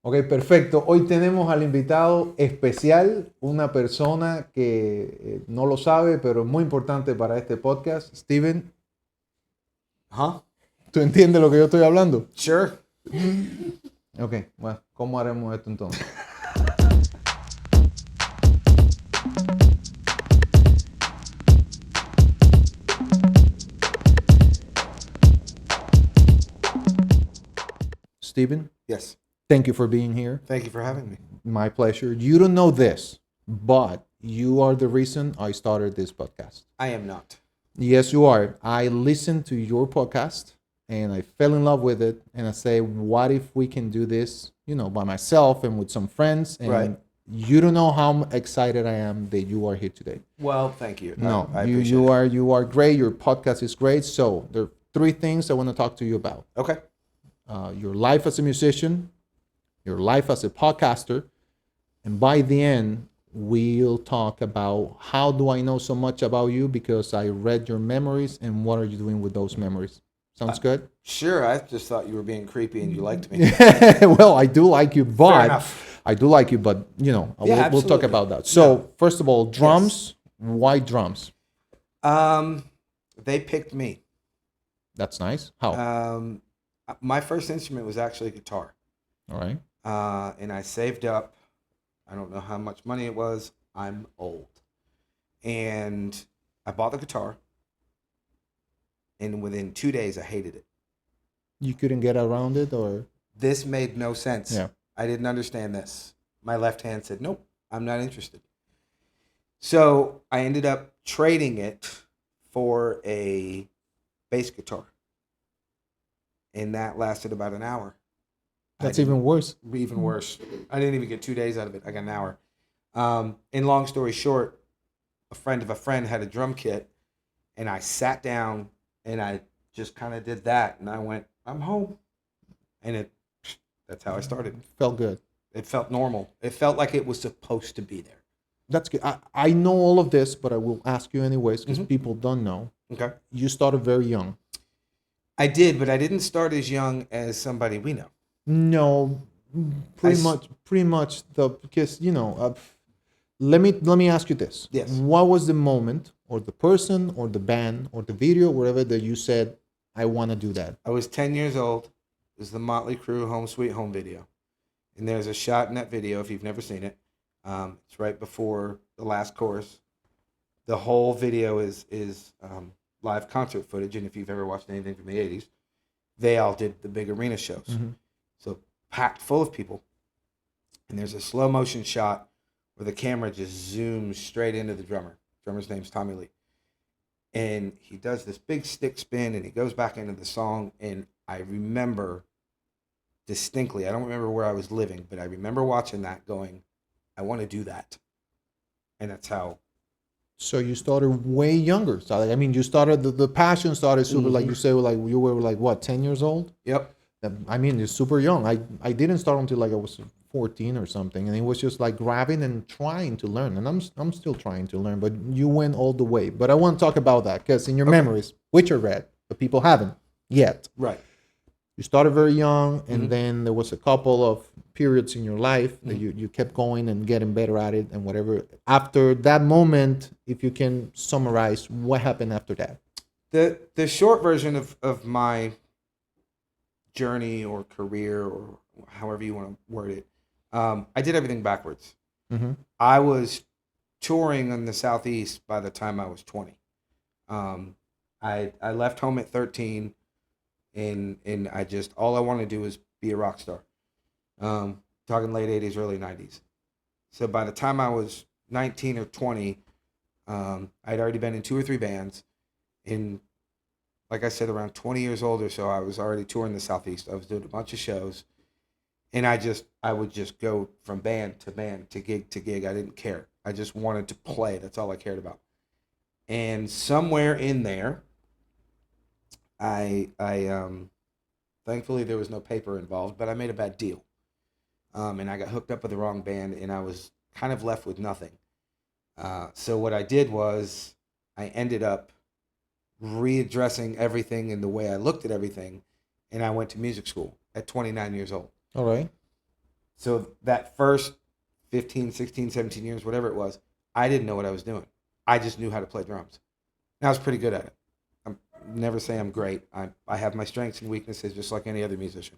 Ok, perfecto. Hoy tenemos al invitado especial, una persona que no lo sabe, pero es muy importante para este podcast. Steven, Huh? ¿tú entiendes lo que yo estoy hablando? Sure. Ok, bueno, ¿cómo haremos esto entonces? Steven, Yes. thank you for being here. Thank you for having me. My pleasure. You don't know this, but you are the reason I started this podcast. I am not. Yes, you are. I listened to your podcast and I fell in love with it. And I say, what if we can do this, by myself and with some friends? Right. And you don't know how excited I am that you are here today. Well, thank you. No, I you appreciate you it. are you are great. Your podcast is great. So there are three things I want to talk to you about: Okay. your life as a musician, your life as a podcaster, and by the end, we'll talk about how do I know so much about you because I read your memories and what are you doing with those memories. Sounds good? Sure. I just thought you were being creepy and you liked me. Well, I do like you, Fair but enough. Yeah, we'll talk absolutely. about that. No. So, first of all, Yes. drums. Why drums? Um, they picked me. That's nice. How? Um, my first instrument was actually guitar. All right. And I saved up. I don't know how much money it was. I'm old. And I bought the guitar. And within 2 days, I hated it. You couldn't get around it, or This made no sense. yeah. I didn't understand this. My left hand said, nope, I'm not interested. So I ended up trading it for a bass guitar. And that lasted about an hour. I That's didn't, even worse. even worse. I didn't even get 2 days out of it. I got an hour. And long story short, a friend of a friend had a drum kit, and I sat down and I just kind of did that. And I went, I'm home. And that's how I started. Felt good. It felt normal. It felt like it was supposed to be there. That's good. I know all of this, but I will ask you anyways because Mhm. people don't know. Okay. You started very young. I did, but I didn't start as young as somebody we know. No, I pretty much the because let me ask you this: yes, what was the moment, or the person, or the band, or the video, whatever that you said, I want to do that? I was 10 years old. It was the Motley Crue "Home Sweet Home" video, and there's a shot in that video if you've never seen it. It's right before the last chorus. The whole video is live concert footage, and if you've ever watched anything from the '80s, they all did the big arena shows. Mm-hmm. So packed full of people, and there's a slow motion shot where the camera just zooms straight into the drummer. Drummer's name's Tommy Lee, and he does this big stick spin, and he goes back into the song. And I remember distinctly. I don't remember where I was living, but I remember watching that, going, "I want to do that," and that's how. So you started way younger. So like, I mean, you started the passion started super like Mm-hmm. you say like you were like what 10 years old. Yep. I mean, it's super young. I didn't start until like I was 14 or something, and it was just like grabbing and trying to learn. And I'm still trying to learn, but you went all the way. But I want to talk about that because in your Okay. memories, which are read, but people haven't yet. Right. You started very young, and Mm-hmm. then there was a couple of periods in your life that Mm-hmm. you kept going and getting better at it and whatever. After that moment, if you can summarize what happened after that. The short version of my journey or career or however you want to word it, I did everything backwards. Mm-hmm. I was touring in the Southeast by the time I was 20. Um, I left home at 13, and I just all I wanted to do was be a rock star. Talking late 80s, early 90s. So by the time I was 19 or 20, I'd already been in two or three bands. In like I said, around 20 years old or so, I was already touring the Southeast. I was doing a bunch of shows, and I would just go from band to band to gig to gig. I didn't care. I just wanted to play. That's all I cared about. And somewhere in there, I thankfully there was no paper involved, but I made a bad deal. And I got hooked up with the wrong band, and I was kind of left with nothing. So what I did was I ended up readdressing everything in the way I looked at everything, and I went to music school at 29 years old. All right. So that first 15, 16, 17 years, whatever it was, I didn't know what I was doing. I just knew how to play drums. And I was pretty good at it. I'm never say I'm great. I have my strengths and weaknesses just like any other musician.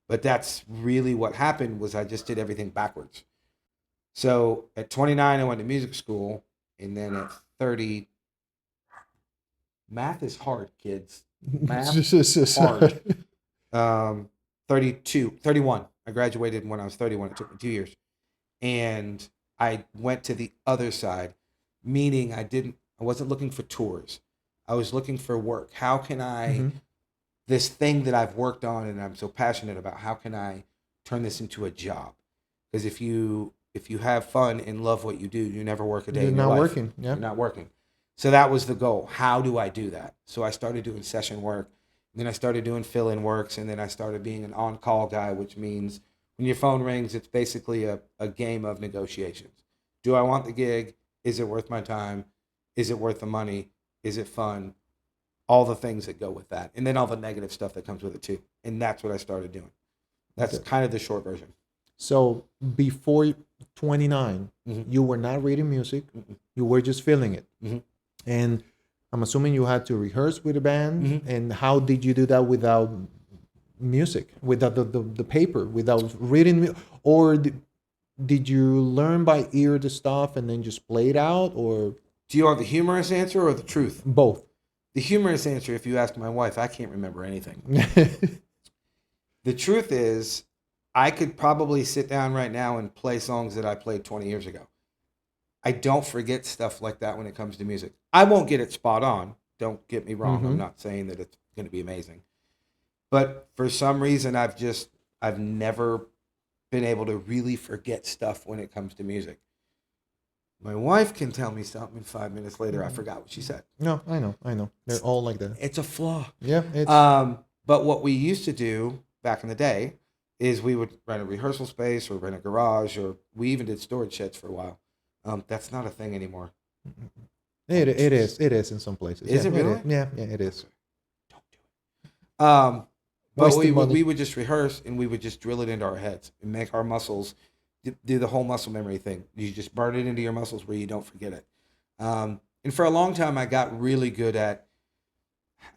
But that's really what happened was I just did everything backwards. So at 29, I went to music school. And then at 30, math is hard, kids. Math hard. 31. I graduated when I was 31. It took me 2 years. And I went to the other side, meaning I wasn't looking for tours. I was looking for work. How can I, this thing that I've worked on and I'm so passionate about, how can I turn this into a job? Because if you have fun and love what you do, you never work a day in your life. Working. Yeah. You're not working. So that was the goal. How do I do that? So I started doing session work. Then I started doing fill-in works. And then I started being an on-call guy, which means when your phone rings, it's basically a game of negotiations. Do I want the gig? Is it worth my time? Is it worth the money? Is it fun? All the things that go with that. And then all the negative stuff that comes with it too. And that's what I started doing. That's kind of the short version. So before 29, you were not reading music. You were just feeling it. And I'm assuming you had to rehearse with a band. And how did you do that without music, without the paper, without reading? Or did you learn by ear the stuff and then just play it out? Or do you want the humorous answer or the truth? Both. The humorous answer, if you ask my wife, I can't remember anything. The truth is, I could probably sit down right now and play songs that I played 20 years ago. I don't forget stuff like that when it comes to music. I won't get it spot on. Don't get me wrong. I'm not saying that it's going to be amazing. But for some reason, I've never been able to really forget stuff when it comes to music. My wife can tell me something and 5 minutes later, I forgot what she said. No, I know. They're all like that. It's a flaw. Yeah. But what we used to do back in the day is we would rent a rehearsal space or rent a garage, or we even did storage sheds for a while. That's not a thing anymore. It is in some places. Is it really? Yeah, it is. Don't do it. But we would just rehearse and we would just drill it into our heads and make our muscles do the whole muscle memory thing. You just burn it into your muscles where you don't forget it. And for a long time, I got really good at,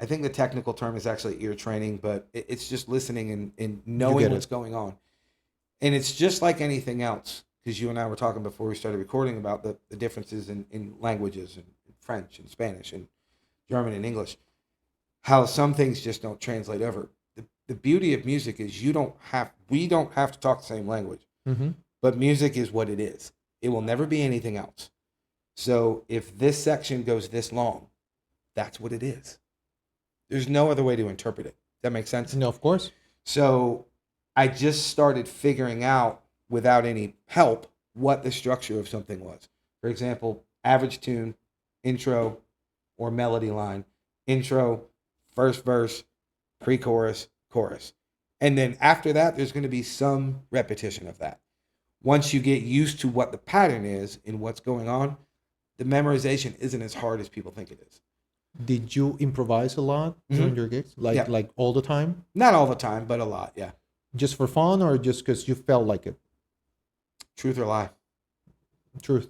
I think the technical term is actually ear training, but it's just listening and knowing what's going on. And it's just like anything else, because you and I were talking before we started recording about the differences in languages and French and Spanish and German and English, how some things just don't translate over. The beauty of music is we don't have to talk the same language, but music is what it is. It will never be anything else. So if this section goes this long, that's what it is. There's no other way to interpret it. That makes sense? No, of course. So I just started figuring out, without any help, what the structure of something was. For example, average tune, intro, or melody line. Intro, first verse, pre-chorus, chorus. And then after that, there's going to be some repetition of that. Once you get used to what the pattern is and what's going on, the memorization isn't as hard as people think it is. Did you improvise a lot during your gigs? Like all the time? Not all the time, but a lot, yeah. Just for fun or just because you felt like it? Truth or lie? Truth.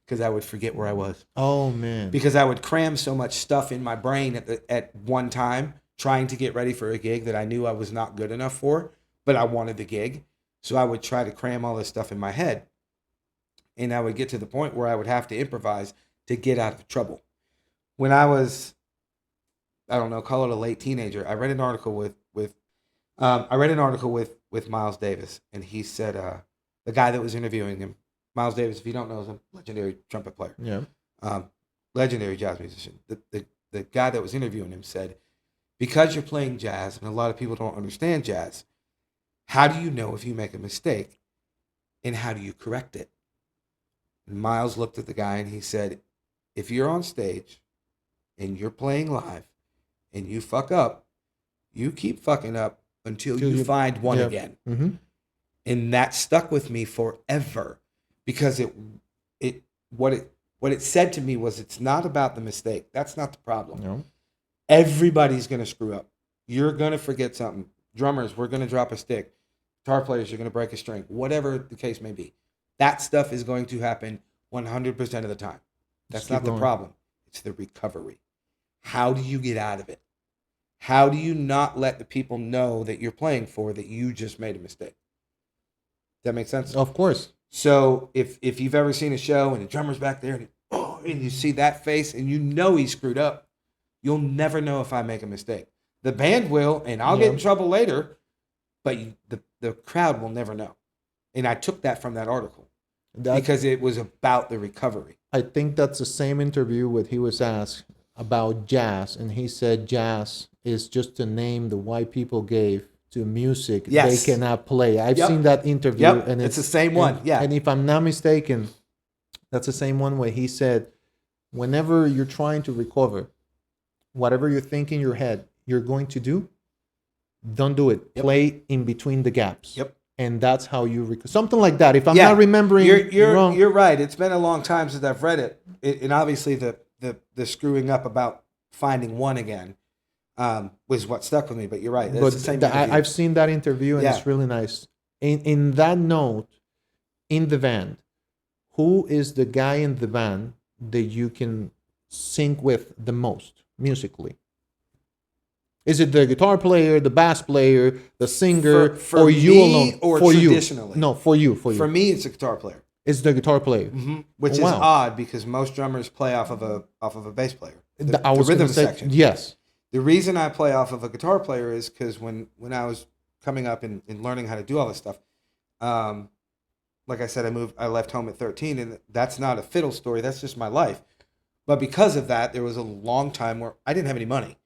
Because I would forget where I was. Oh, man. Because I would cram so much stuff in my brain at one time, trying to get ready for a gig that I knew I was not good enough for, but I wanted the gig. So I would try to cram all this stuff in my head. And I would get to the point where I would have to improvise to get out of trouble. When I was, I don't know, call it a late teenager, I read an article with Miles Davis, and he said, the guy that was interviewing him, Miles Davis, if you don't know him, legendary trumpet player, legendary jazz musician. The guy that was interviewing him said, because you're playing jazz, and a lot of people don't understand jazz, how do you know if you make a mistake, and how do you correct it? And Miles looked at the guy and he said, if you're on stage and you're playing live and you fuck up, you keep fucking up until you find one again. And that stuck with me forever, because what it said to me was, it's not about the mistake. That's not the problem. No. Everybody's going to screw up. You're going to forget something. Drummers, we're going to drop a stick. guitar players are going to break a string, whatever the case may be. That stuff is going to happen 100% of the time. That's not the problem. It's the recovery. How do you get out of it? How do you not let the people know that you're playing for that you just made a mistake? Does that make sense? Of course. So if you've ever seen a show and the drummer's back there and you see that face and you know he screwed up, you'll never know if I make a mistake. The band will, and I'll get in trouble later, but the crowd will never know. And I took that from that article because it was about the recovery. I think that's the same interview where he was asked about jazz, and he said jazz is just a name the white people gave to music they cannot play. I've seen that interview, and it's the same one. And if I'm not mistaken, that's the same one where he said, whenever you're trying to recover, whatever you think in your head you're going to do, don't do it. Play in between the gaps. And that's how you something like that. If I'm not remembering, you're wrong. You're right. It's been a long time since I've read it, and obviously the screwing up about finding one again was what stuck with me. But you're right. It's the same I've seen that interview, and it's really nice. In that note, in the band, who is the guy in the band that you can sync with the most musically? Is it the guitar player, the bass player, the singer, for or me, you alone? Or for traditionally? You. No, for you. For me, it's a guitar player. It's the guitar player, which is odd because most drummers play off of a bass player. The rhythm section. Yes. The reason I play off of a guitar player is because when I was coming up and learning how to do all this stuff, like I said, I left home at 13, and that's not a fiddle story. That's just my life. But because of that, there was a long time where I didn't have any money.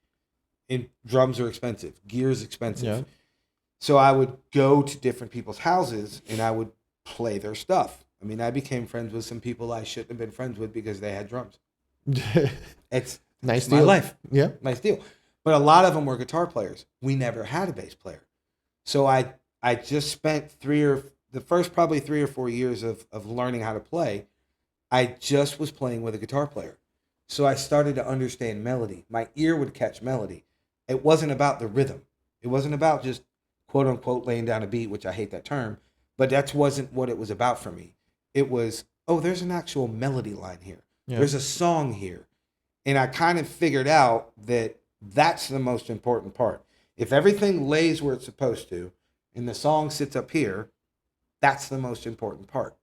And drums are expensive. Gear's expensive. Yeah. So I would go to different people's houses and I would play their stuff. I mean, I became friends with some people I shouldn't have been friends with because they had drums. It's nice my deal. life. Yeah. Nice deal. But a lot of them were guitar players. We never had a bass player. So I just spent the first probably 3 or 4 years of learning how to play. I just was playing with a guitar player. So I started to understand melody. My ear would catch melody. It wasn't about the rhythm. It wasn't about just quote unquote laying down a beat, which I hate that term, but that wasn't what it was about for me. It was, there's an actual melody line here. Yeah. There's a song here. And I kind of figured out that that's the most important part. If everything lays where it's supposed to and the song sits up here, that's the most important part.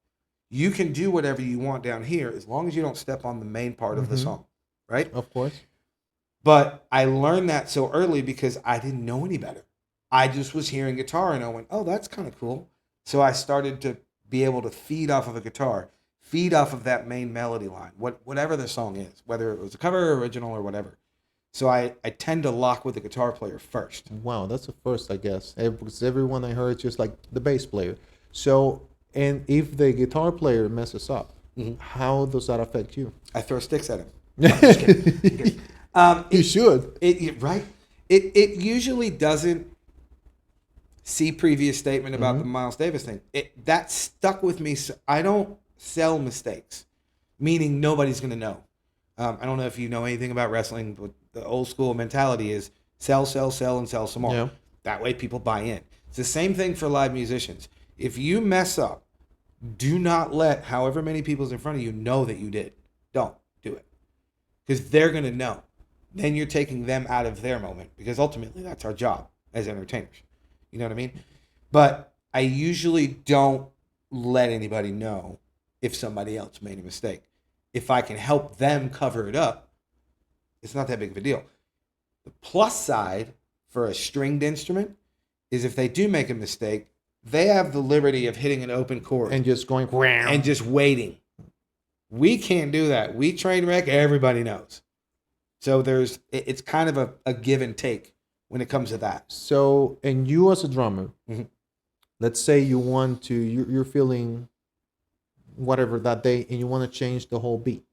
You can do whatever you want down here as long as you don't step on the main part of the song, right? Of course. But I learned that so early because I didn't know any better. I just was hearing guitar and I went, that's kind of cool. So I started to be able to feed off of a guitar, feed off of that main melody line, whatever the song is, whether it was a cover, original, or whatever. So I tend to lock with the guitar player first. Wow, that's a first, I guess. Because everyone I heard is just like the bass player. So, and if the guitar player messes up, how does that affect you? I throw sticks at him. No, I'm just kidding. You should. Right? It usually doesn't see previous statement about the Miles Davis thing. That stuck with me. So I don't sell mistakes, meaning nobody's going to know. I don't know if you know anything about wrestling, but the old school mentality is sell, sell, sell, and sell some more. Yeah. That way people buy in. It's the same thing for live musicians. If you mess up, do not let however many people's in front of you know that you did. Don't do it. Because they're going to know. Then you're taking them out of their moment. Because ultimately, that's our job as entertainers. You know what I mean? But I usually don't let anybody know if somebody else made a mistake. If I can help them cover it up, it's not that big of a deal. The plus side for a stringed instrument is if they do make a mistake, they have the liberty of hitting an open chord. And just going, and just waiting. We can't do that. We train wreck, everybody knows. So it's kind of a give and take when it comes to that. So, and you as a drummer, let's say you want to, you're feeling whatever that day and you want to change the whole beat.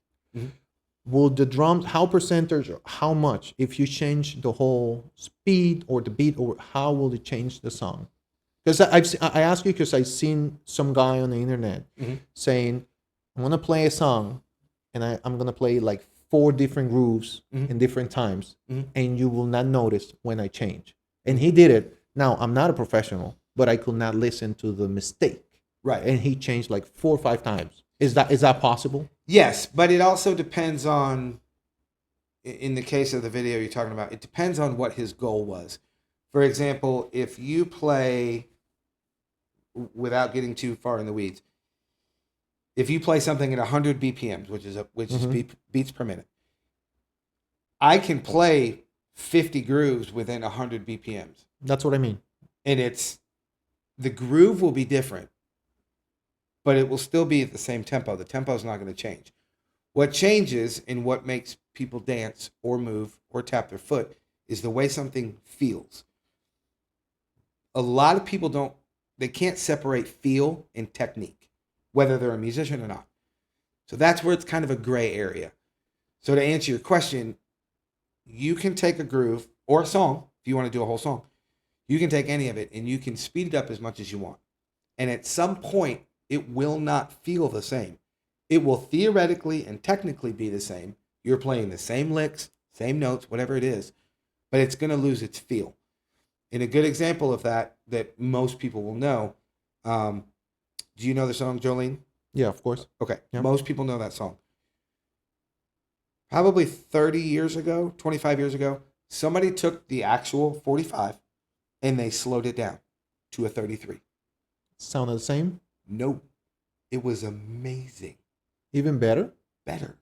Will the drums, how percentage, or how much, if you change the whole speed or the beat, or how will it change the song? Because I ask you because I've seen some guy on the internet saying, I'm going to play a song and I'm going to play like 4 different grooves in different times and you will not notice when I change. And he did it. Now, I'm not a professional. but I could not listen to the mistake. Right. And he changed like 4 or 5 times. Is that possible? Yes, but it also depends on, in the case of the video you're talking about, it depends on what his goal was. For example, if you play, without getting too far in the weeds, if you play something at 100 BPMs, which is beats per minute, I can play 50 grooves within 100 BPMs. That's what I mean. And the groove will be different, but it will still be at the same tempo. The tempo is not going to change. What changes and what makes people dance or move or tap their foot is the way something feels. A lot of people they can't separate feel and technique, whether they're a musician or not. So that's where it's kind of a gray area. So to answer your question, you can take a groove or a song, if you want to do a whole song, you can take any of it and you can speed it up as much as you want. And at some point, it will not feel the same. It will theoretically and technically be the same. You're playing the same licks, same notes, whatever it is, but it's going to lose its feel. And a good example of that most people will know, do you know the song Jolene? Yeah, of course. Okay, Yeah. Most people know that song. Probably 30 years ago, 25 years ago, somebody took the actual 45 and they slowed it down to a 33. Sounded the same? Nope. It was amazing. Even better? Better.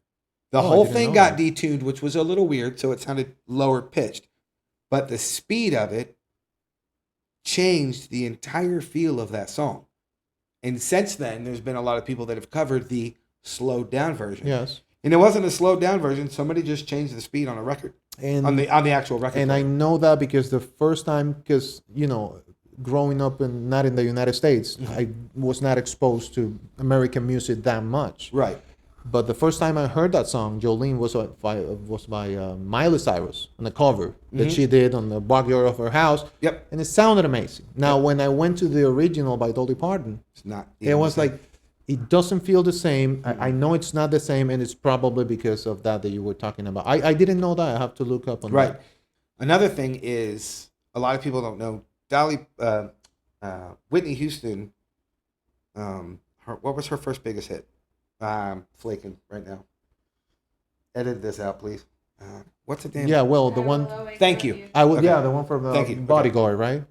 The I whole didn't thing know got that. detuned, which was a little weird, so it sounded lower pitched. But the speed of it changed the entire feel of that song. And since then, there's been a lot of people that have covered the slowed down version. Yes. And it wasn't a slowed down version. Somebody just changed the speed on a record, And on the actual record. and I know that because the first time, because growing up not in the United States, I was not exposed to American music that much. Right. But the first time I heard that song, Jolene, was by Miley Cyrus on the cover that she did on the backyard of her house. Yep. And it sounded amazing. Now, when I went to the original by Dolly Parton, It's not. it was like, it doesn't feel the same. I know it's not the same, and it's probably because of that you were talking about. I didn't know that. I have to look up on Right. that. Another thing is, a lot of people don't know, Whitney Houston, what was her first biggest hit? I'm flaking right now. Edit this out, please. What's the damn? Yeah, well, the one Thank you. I would, Okay. yeah, the one from Thank you. Bodyguard, right?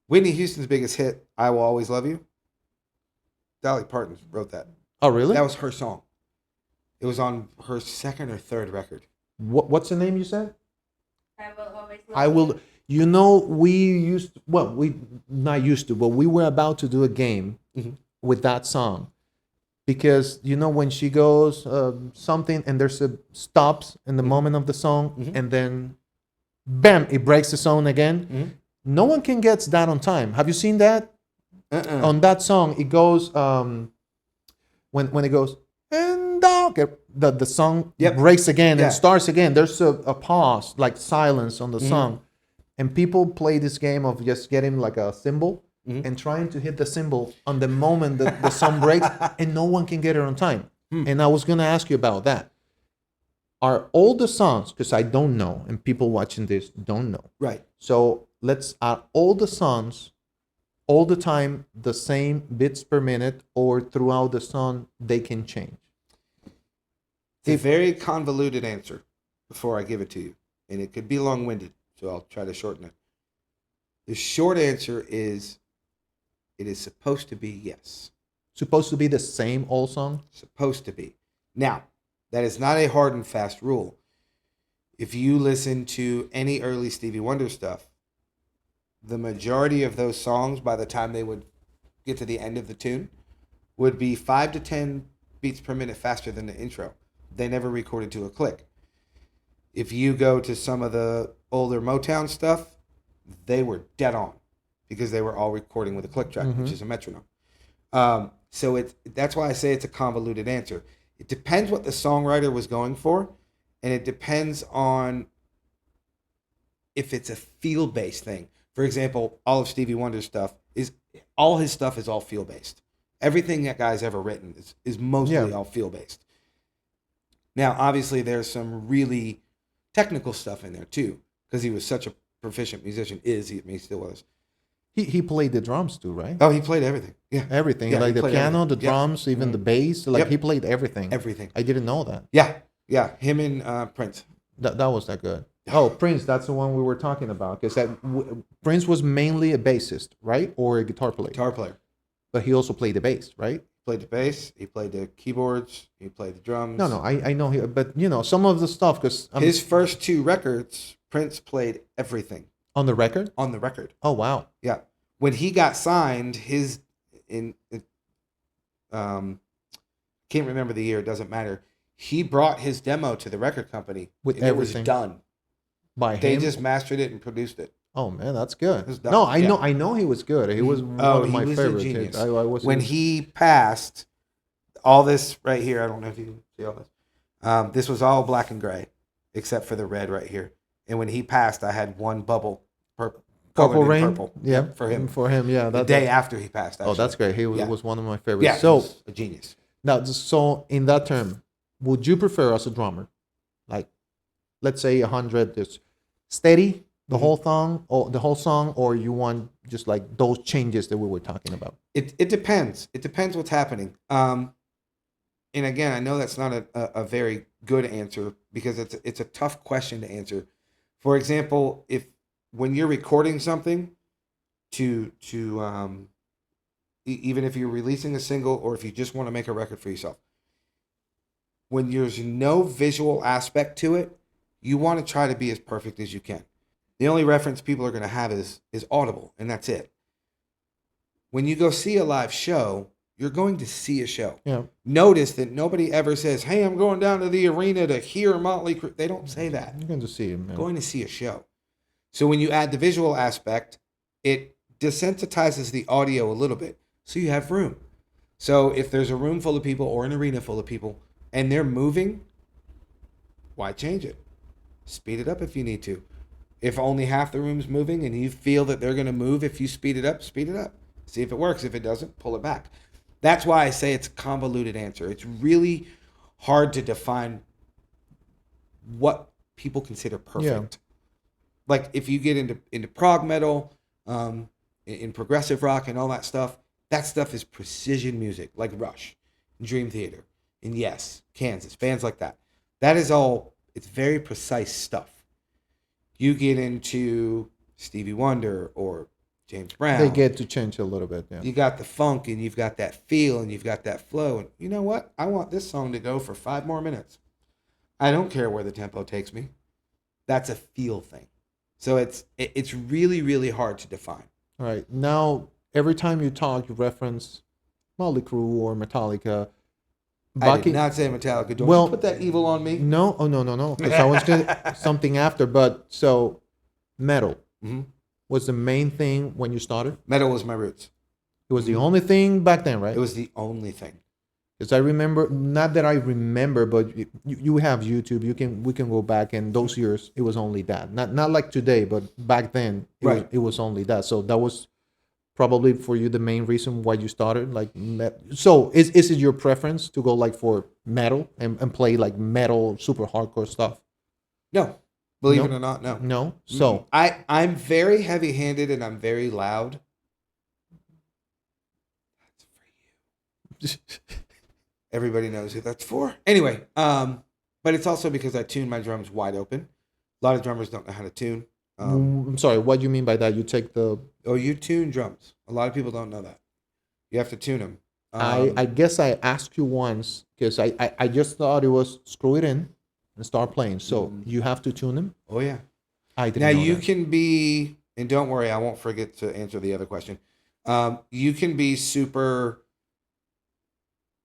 Whitney Houston's biggest hit, "I Will Always Love You." Dolly Parton wrote that. Oh, really? That was her song. It was on her second or third record. What's the name you said? I will always love I will. You know, we not used to, but we were about to do a game with that song, because when she goes something and there's a stops in the moment of the song, and then bam, it breaks the song again. No one can get that on time. Have you seen that? On that song, it goes when it goes and the song breaks again and starts again. There's a pause, like silence on the song, and people play this game of just getting like a cymbal and trying to hit the cymbal on the moment that the song breaks, and no one can get it on time. And I was gonna ask you about that. Are all the songs, because I don't know, and people watching this don't know. Right. So are all the songs all the time the same bits per minute, or throughout the song they can change? It's a very convoluted answer before I give it to you. And it could be long-winded, so I'll try to shorten it. The short answer is, it is supposed to be yes. Supposed to be the same all song? Supposed to be. Now, that is not a hard and fast rule. If you listen to any early Stevie Wonder stuff, the majority of those songs, by the time they would get to the end of the tune, would be 5 to 10 beats per minute faster than the intro. They never recorded to a click. If you go to some of the older Motown stuff, they were dead on, because they were all recording with a click track, which is a metronome. So that's why I say it's a convoluted answer. It depends what the songwriter was going for, and it depends on if it's a feel-based thing. For example, all of Stevie Wonder's stuff is all feel-based. Everything that guy's ever written is mostly all feel-based. Now, obviously, there's some really technical stuff in there too, because he was such a proficient musician. He still was. He played the drums too, right? Oh, he played everything. Yeah. Everything, Yeah, he like the played piano, everything. the Yep. drums, even the bass. Like Yep. he played everything. Everything. I didn't know that. Yeah. Yeah. Him and Prince. That was that good. Oh, Prince, that's the one we were talking about. Because Prince was mainly a bassist, right, or a guitar player, Guitar player. but he also played the bass, right? Played the bass. He played the keyboards. He played the drums. No, I know he, but some of the stuff because His first 2 records, Prince played everything on the record. on the record. Oh wow. Yeah. When he got signed, can't remember the year, it doesn't matter. He brought his demo to the record company With and everything. it was done. By They him. just mastered it and produced it. Oh man, that's good. It was done. No, Yeah. I know he was good. He was one Oh, of he my was a favorites. genius. I was When he passed, all this right here, I don't know if you can see all this. This was all black and gray, except for the red right here. And when he passed, I had one bubble, Purple colored in Rain. purple. Yeah, for him. For him, yeah. The day after he passed. Oh, that's actually. great. He was, Yeah. was one of my favorites. Yeah, So he's a genius. now, so in that term, would you prefer as a drummer, like, let's say 100 is steady the whole song, or you want just like those changes that we were talking about? It depends. It depends what's happening. And again, I know that's not a very good answer because it's a tough question to answer. For example, when you're recording something even if you're releasing a single or if you just want to make a record for yourself, when there's no visual aspect to it, you want to try to be as perfect as you can. The only reference people are going to have is audible, and that's it. When you go see a live show, you're going to see a show. Yeah. Notice that nobody ever says, "Hey, I'm going down to the arena to hear Motley Crue." They don't say that. You're going to see him. I'm going to see a show. So when you add the visual aspect, it desensitizes the audio a little bit, so you have room. So if there's a room full of people or an arena full of people and they're moving, why change it? Speed it up if you need to. If only half the room's moving and you feel that they're going to move, if you speed it up, speed it up. See if it works. If it doesn't, pull it back. That's why I say it's a convoluted answer. It's really hard to define what people consider perfect. Yeah. Like if you get into prog metal, in progressive rock and all that stuff is precision music, like Rush, Dream Theater, and Yes, Kansas, bands like that. That is all, it's very precise stuff. You get into Stevie Wonder or James Brown. They get to change a little bit. Yeah. You got the funk and you've got that feel and you've got that flow. And you know what? I want this song to go for 5 more minutes. I don't care where the tempo takes me. That's a feel thing. So it's really, really hard to define. All right. Now, every time you talk, you reference Motley Crue or Metallica. I did not say Metallica. Don't you put that evil on me. No. Oh, no. Because I was going to something after. But so metal was the main thing when you started? Metal was my roots. It was the only thing back then, right? It was the only thing. Because I remember, not that I remember, but you have YouTube. We can go back, and those years it was only that. Not like today, but back then it was only that. So that was probably for you the main reason why you started. Like, so is it your preference to go like for metal and play like metal super hardcore stuff? No, believe it or not, no. No. So I'm very heavy-handed and I'm very loud. That's for you. Everybody knows who that's for. Anyway, but it's also because I tune my drums wide open. A lot of drummers don't know how to tune. I'm sorry, what do you mean by that? You take the... you tune drums. A lot of people don't know that. You have to tune them. I guess I asked you once, because I just thought it was screw it in and start playing. So you have to tune them? Oh, yeah. I didn't now, know you that. can be, and don't worry, I won't forget to answer the other question. You can be super...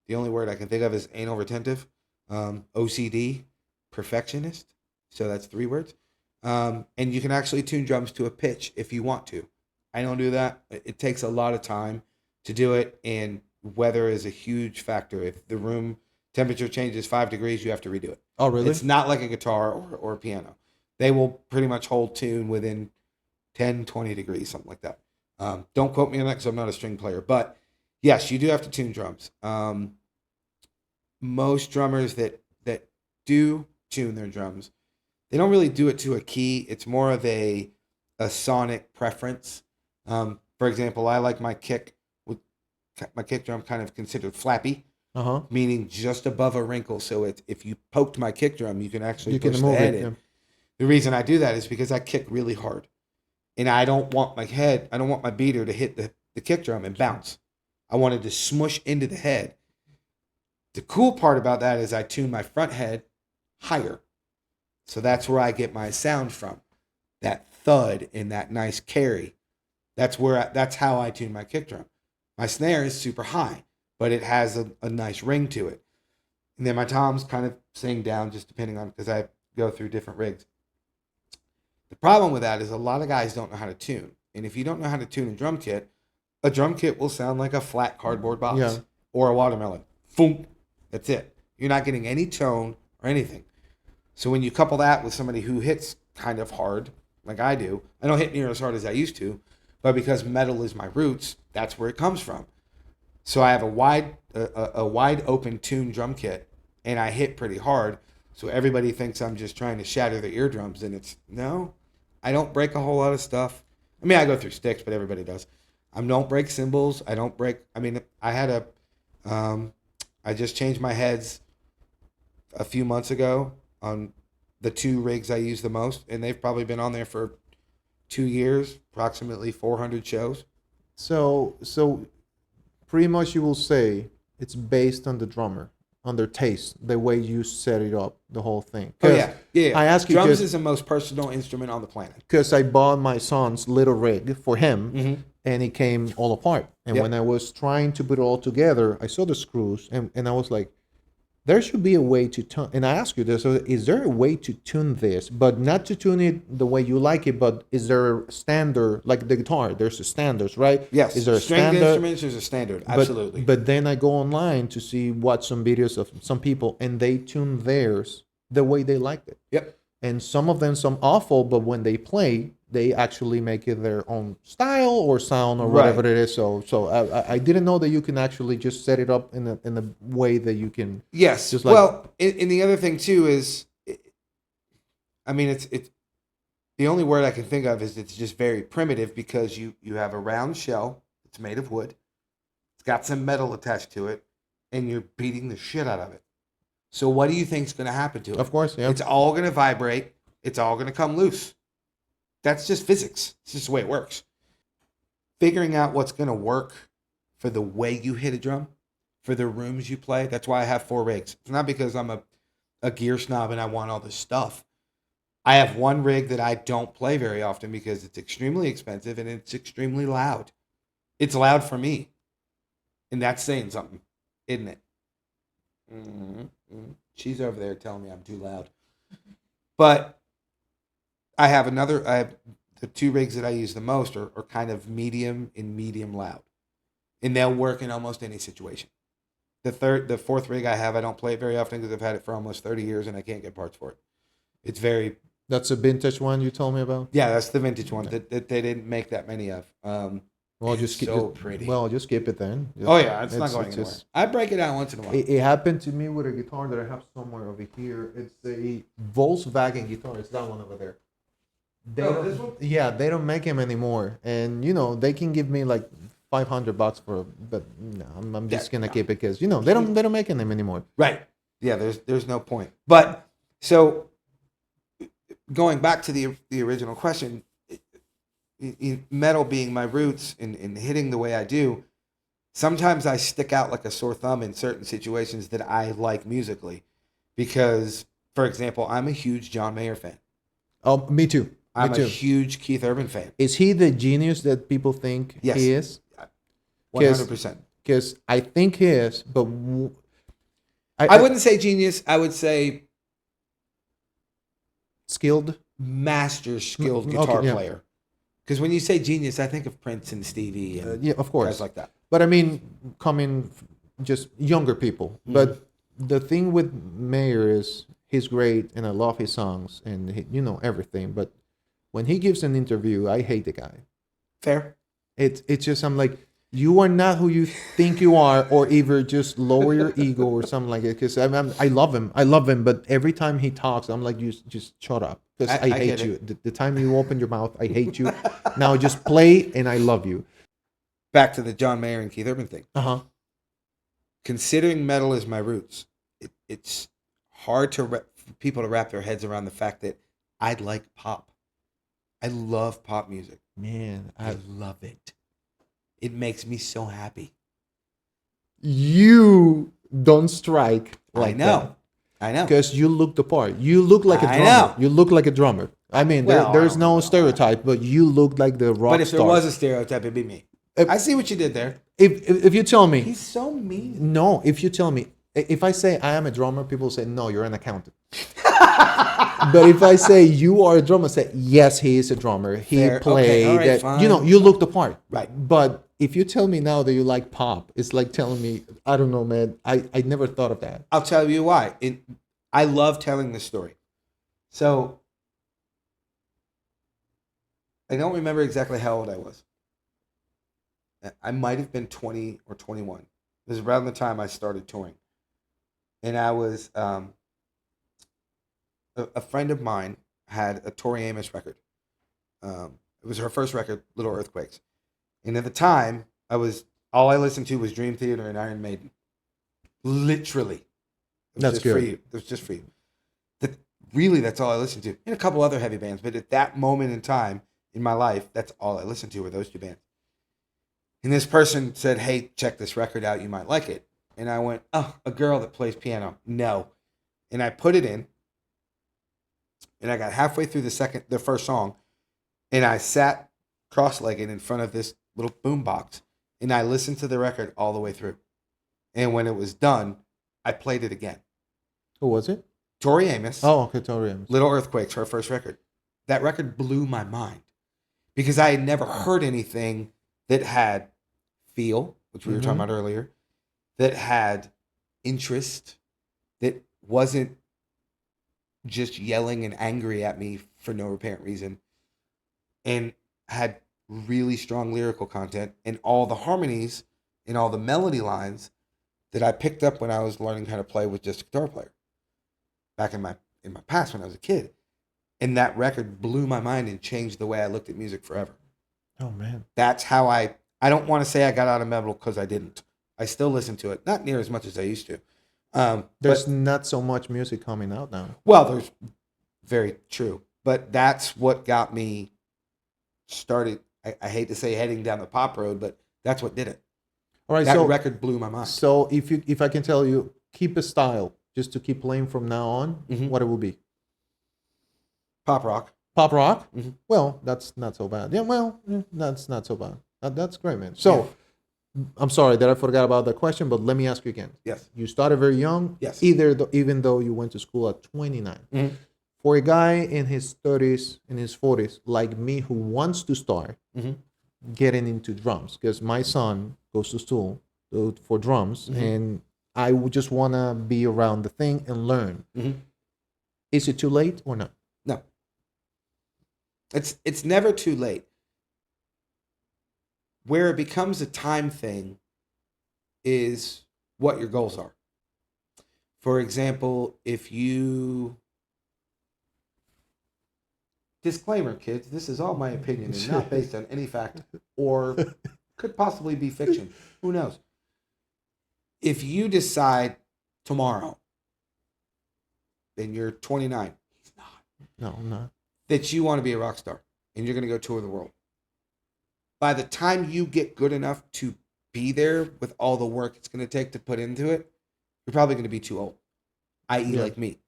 The only word I can think of is anal retentive, OCD, perfectionist. So that's 3 words. And you can actually tune drums to a pitch if you want to. I don't do that. It takes a lot of time to do it, and weather is a huge factor. If the room temperature changes 5 degrees, you have to redo it. Oh, really? It's not like a guitar or a piano. They will pretty much hold tune within 10, 20 degrees, something like that. Don't quote me on that because I'm not a string player. But yes, you do have to tune drums. Most drummers that do tune their drums, they don't really do it to a key. It's more of a sonic preference. For example, I like my kick drum kind of considered flappy, Uh-huh. meaning just above a wrinkle. So if you poked my kick drum, you can actually You can push the move head it. in. Yeah. The reason I do that is because I kick really hard, and I don't want my beater to hit the kick drum and bounce. I wanted to smush into the head. The cool part about that is I tune my front head higher. So that's where I get my sound from. That thud and that nice carry. That's how I tune my kick drum. My snare is super high, but it has a nice ring to it. And then my toms kind of sing down just depending on, because I go through different rigs. The problem with that is a lot of guys don't know how to tune. And if you don't know how to tune a drum kit will sound like a flat cardboard box Yeah. or a watermelon. Boom. That's it. You're not getting any tone or anything. So when you couple that with somebody who hits kind of hard, like I do, I don't hit near as hard as I used to, but because metal is my roots, that's where it comes from. So I have a wide open tune drum kit, and I hit pretty hard. So everybody thinks I'm just trying to shatter their eardrums, and no, I don't break a whole lot of stuff. I mean, I go through sticks, but everybody does. I don't break cymbals. I just changed my heads a few months ago on the two rigs I use the most, and they've probably been on there for 2 years, approximately 400 shows. So pretty much you will say it's based on the drummer, on their taste, the way you set it up, the whole thing. Oh yeah, yeah. I ask you drums is the most personal instrument on the planet. because I bought my son's little rig for him, Mm-hmm. and it came all apart. And Yep. when I was trying to put it all together, I saw the screws, and I was like, there should be a way to tune. And I ask you this: so is there a way to tune this, but not to tune it the way you like it? But is there a standard, like the guitar? There's a standards, right? Yes. Is there a Stringed standard? instruments? There's a standard. Absolutely. But then I go online to see watch some videos of some people, and they tune theirs the way they liked it. Yep. And some of them, some awful, but when they play, they actually make it their own style or sound or whatever Right. it is. So I didn't know that you can actually just set it up in a way that you can. Yes. Just like- Well, and the other thing too is, I mean, it's the only word I can think of is it's just very primitive because you have a round shell. It's made of wood. It's got some metal attached to it, and you're beating the shit out of it. So what do you think's going to happen to it? Of course, yeah. It's all going to vibrate. It's all going to come loose. That's just physics. It's just the way it works. Figuring out what's going to work for the way you hit a drum, for the rooms you play. That's why I have 4 rigs. It's not because I'm a gear snob and I want all this stuff. I have one rig that I don't play very often because it's extremely expensive and it's extremely loud. It's loud for me. And that's saying something, isn't it? Mm-hmm. She's over there telling me I'm too loud. But I have the 2 rigs that I use the most are kind of medium and medium loud. And they'll work in almost any situation. The 4th rig I have, I don't play it very often because I've had it for almost 30 years and I can't get parts for it. It's very... That's a vintage one you told me about. Yeah, that's the vintage one that they didn't make that many of. Well, just keep pretty. Well, just keep it then. Oh yeah, it's not going it's anywhere. just- I break it out once in a while. It happened to me with a guitar that I have somewhere over here. It's a Volkswagen guitar. It's that one over there. They Oh, don't, this one? Yeah, they don't make them anymore, and they can give me like $500 for, but no, I'm just gonna keep it because they don't make them anymore. Right. Yeah, there's no point. But so going back to the original question, metal being my roots and hitting the way I do, sometimes I stick out like a sore thumb in certain situations that I like musically. Because, for example, I'm a huge John Mayer fan. Oh, me too. I'm me too. a huge Keith Urban fan. Is he the genius that people think Yes. he is? 100%. Because I think he is, but I wouldn't say genius. I would say skilled. master skilled Okay, guitar yeah. player. Because when you say genius, I think of Prince and Stevie and Yeah, of course. guys like that. But I mean, just younger people. Mm-hmm. But the thing with Mayer is he's great, and I love his songs, and everything. But when he gives an interview, I hate the guy. Fair. It's just I'm like, you are not who you think you are, or either just lower your ego or something like it. Because I love him, but every time he talks, I'm like, you just shut up, because I hate get you. it. The time you open your mouth, I hate you. Now just play, and I love you. back to the John Mayer and Keith Urban thing. Uh-huh. Considering metal is my roots, it's hard for people to wrap their heads around the fact that I like pop. I love pop music. Man, I love it. It makes me so happy. you don't strike like I know. I know. because you look the part. You look like a I drummer. know. You look like a drummer. I mean, Well, there's I don't no know. stereotype, but you look like the rock But if star. there was a stereotype, it'd be me. If- I see what you did there. if you tell me He's so mean. no, if you tell me if I say I am a drummer, people say no, you're an accountant. But if I say you are a drummer, say yes, he is a drummer. He Fair. Okay, played all right, that. fine. You know, you look the part. Right. But if you tell me now that you like pop, it's like telling me I don't know, man. I never thought of that. I'll tell you why. I love telling this story. So I don't remember exactly how old I was. I might have been 20 or 21. It was around the time I started touring. And I was, a friend of mine had a Tori Amos record. It was her first record, Little Earthquakes. And at the time, all I listened to was Dream Theater and Iron Maiden. Literally. It was That's just good. for you. It was just for you. Really, that's all I listened to. And a couple other heavy bands. But at that moment in time in my life, that's all I listened to were those two bands. And this person said, hey, check this record out. You might like it. And I went, oh, a girl that plays piano. No. And I put it in. And I got halfway through the first song. And I sat cross-legged in front of this little boom box. And I listened to the record all the way through. And when it was done, I played it again. Who was it? Tori Amos. Oh, okay, Tori Amos. Little Earthquakes, her first record. That record blew my mind. Because I had never heard anything that had feel, which we were talking about earlier, that had interest, that wasn't just yelling and angry at me for no apparent reason, and had really strong lyrical content, and all the harmonies and all the melody lines that I picked up when I was learning how to play with just a guitar player back in my past when I was a kid. And that record blew my mind and changed the way I looked at music forever. Oh man. That's how I don't want to say I got out of metal because I didn't. I still listen to it, not near as much as I used to. There's But, not so much music coming out now. well, there's very true. But that's what got me started. I hate to say heading down the pop road, but that's what did it. All right, That so record blew my mind. so if I can tell you, keep a style just to keep playing from now on, what it will be? Pop rock. Pop rock? Mhm. Well, that's not so bad. Yeah, well, that's not so bad. That's great, man. So, I'm sorry that I forgot about that question, but let me ask you again. Yes. You started very young. Yes. Even though you went to school at 29. Mhm. For a guy in his 30s, in his 40s, like me, who wants to start Mhm. getting into drums, because my son goes to school for drums, and I would just want to be around the thing and learn. Mhm. Is it too late or not? No. It's never too late. Where it becomes a time thing is what your goals are. For example, if you disclaimer, kids, this is all my opinion and not based on any fact or could possibly be fiction. Who knows? If you decide tomorrow, and you're 29, he's not, No, I'm not. that you want to be a rock star and you're going to go tour the world. By the time you get good enough to be there with all the work it's going to take to put into it, you're probably going to be too old, i.e. Yeah. like me.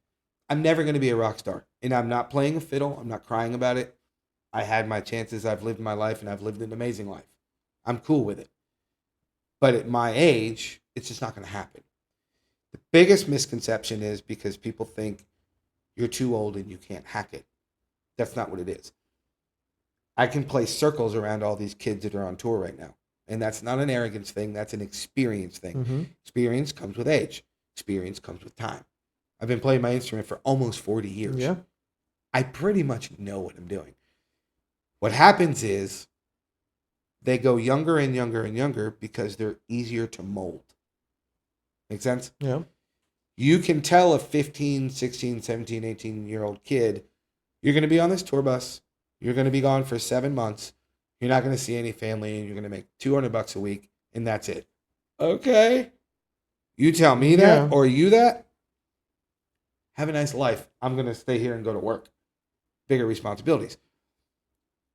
I'm never going to be a rock star, and I'm not playing a fiddle. I'm not crying about it. I had my chances. I've lived my life, and I've lived an amazing life. I'm cool with it. But at my age, it's just not going to happen. The biggest misconception is because people think you're too old and you can't hack it. That's not what it is. I can play circles around all these kids that are on tour right now. And that's not an arrogance thing. That's an experience thing. Mm-hmm. Experience comes with age. Experience comes with time. I've been playing my instrument for almost 40 years. Yeah. I pretty much know what I'm doing. What happens is they go younger and younger and younger because they're easier to mold. Make sense? Yeah. You can tell a 15, 16, 17, 18-year-old kid, you're going to be on this tour bus. You're going to be gone for 7 months. You're not going to see any family, and you're going to make $200 a week, and that's it. Okay. You tell me that, Yeah. or you that. Have a nice life. I'm going to stay here and go to work. Bigger responsibilities.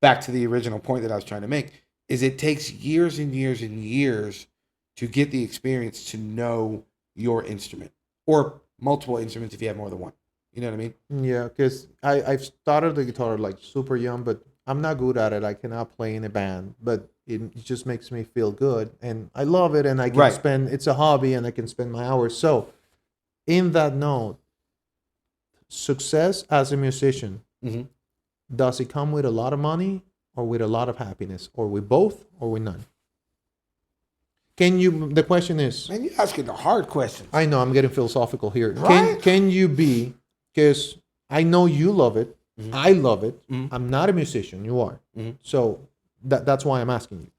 Back to the original point that I was trying to make is it takes years and years and years to get the experience to know your instrument or multiple instruments if you have more than one. You know what I mean? Yeah, because I've started the guitar like super young, but I'm not good at it. I cannot play in a band, but it just makes me feel good, and I love it. And I can Right. spend. It's a hobby, and I can spend my hours. So, in that note, success as a musician, Mm-hmm. does it come with a lot of money or with a lot of happiness, or with both, or with none? Can you? The question is, Man, you're asking the hard questions. I know I'm getting philosophical here. Right? Can you be? Because I know you love it. Mhm. I love it. Mhm. I'm not a musician. You are. Mhm. So that's why I'm asking you.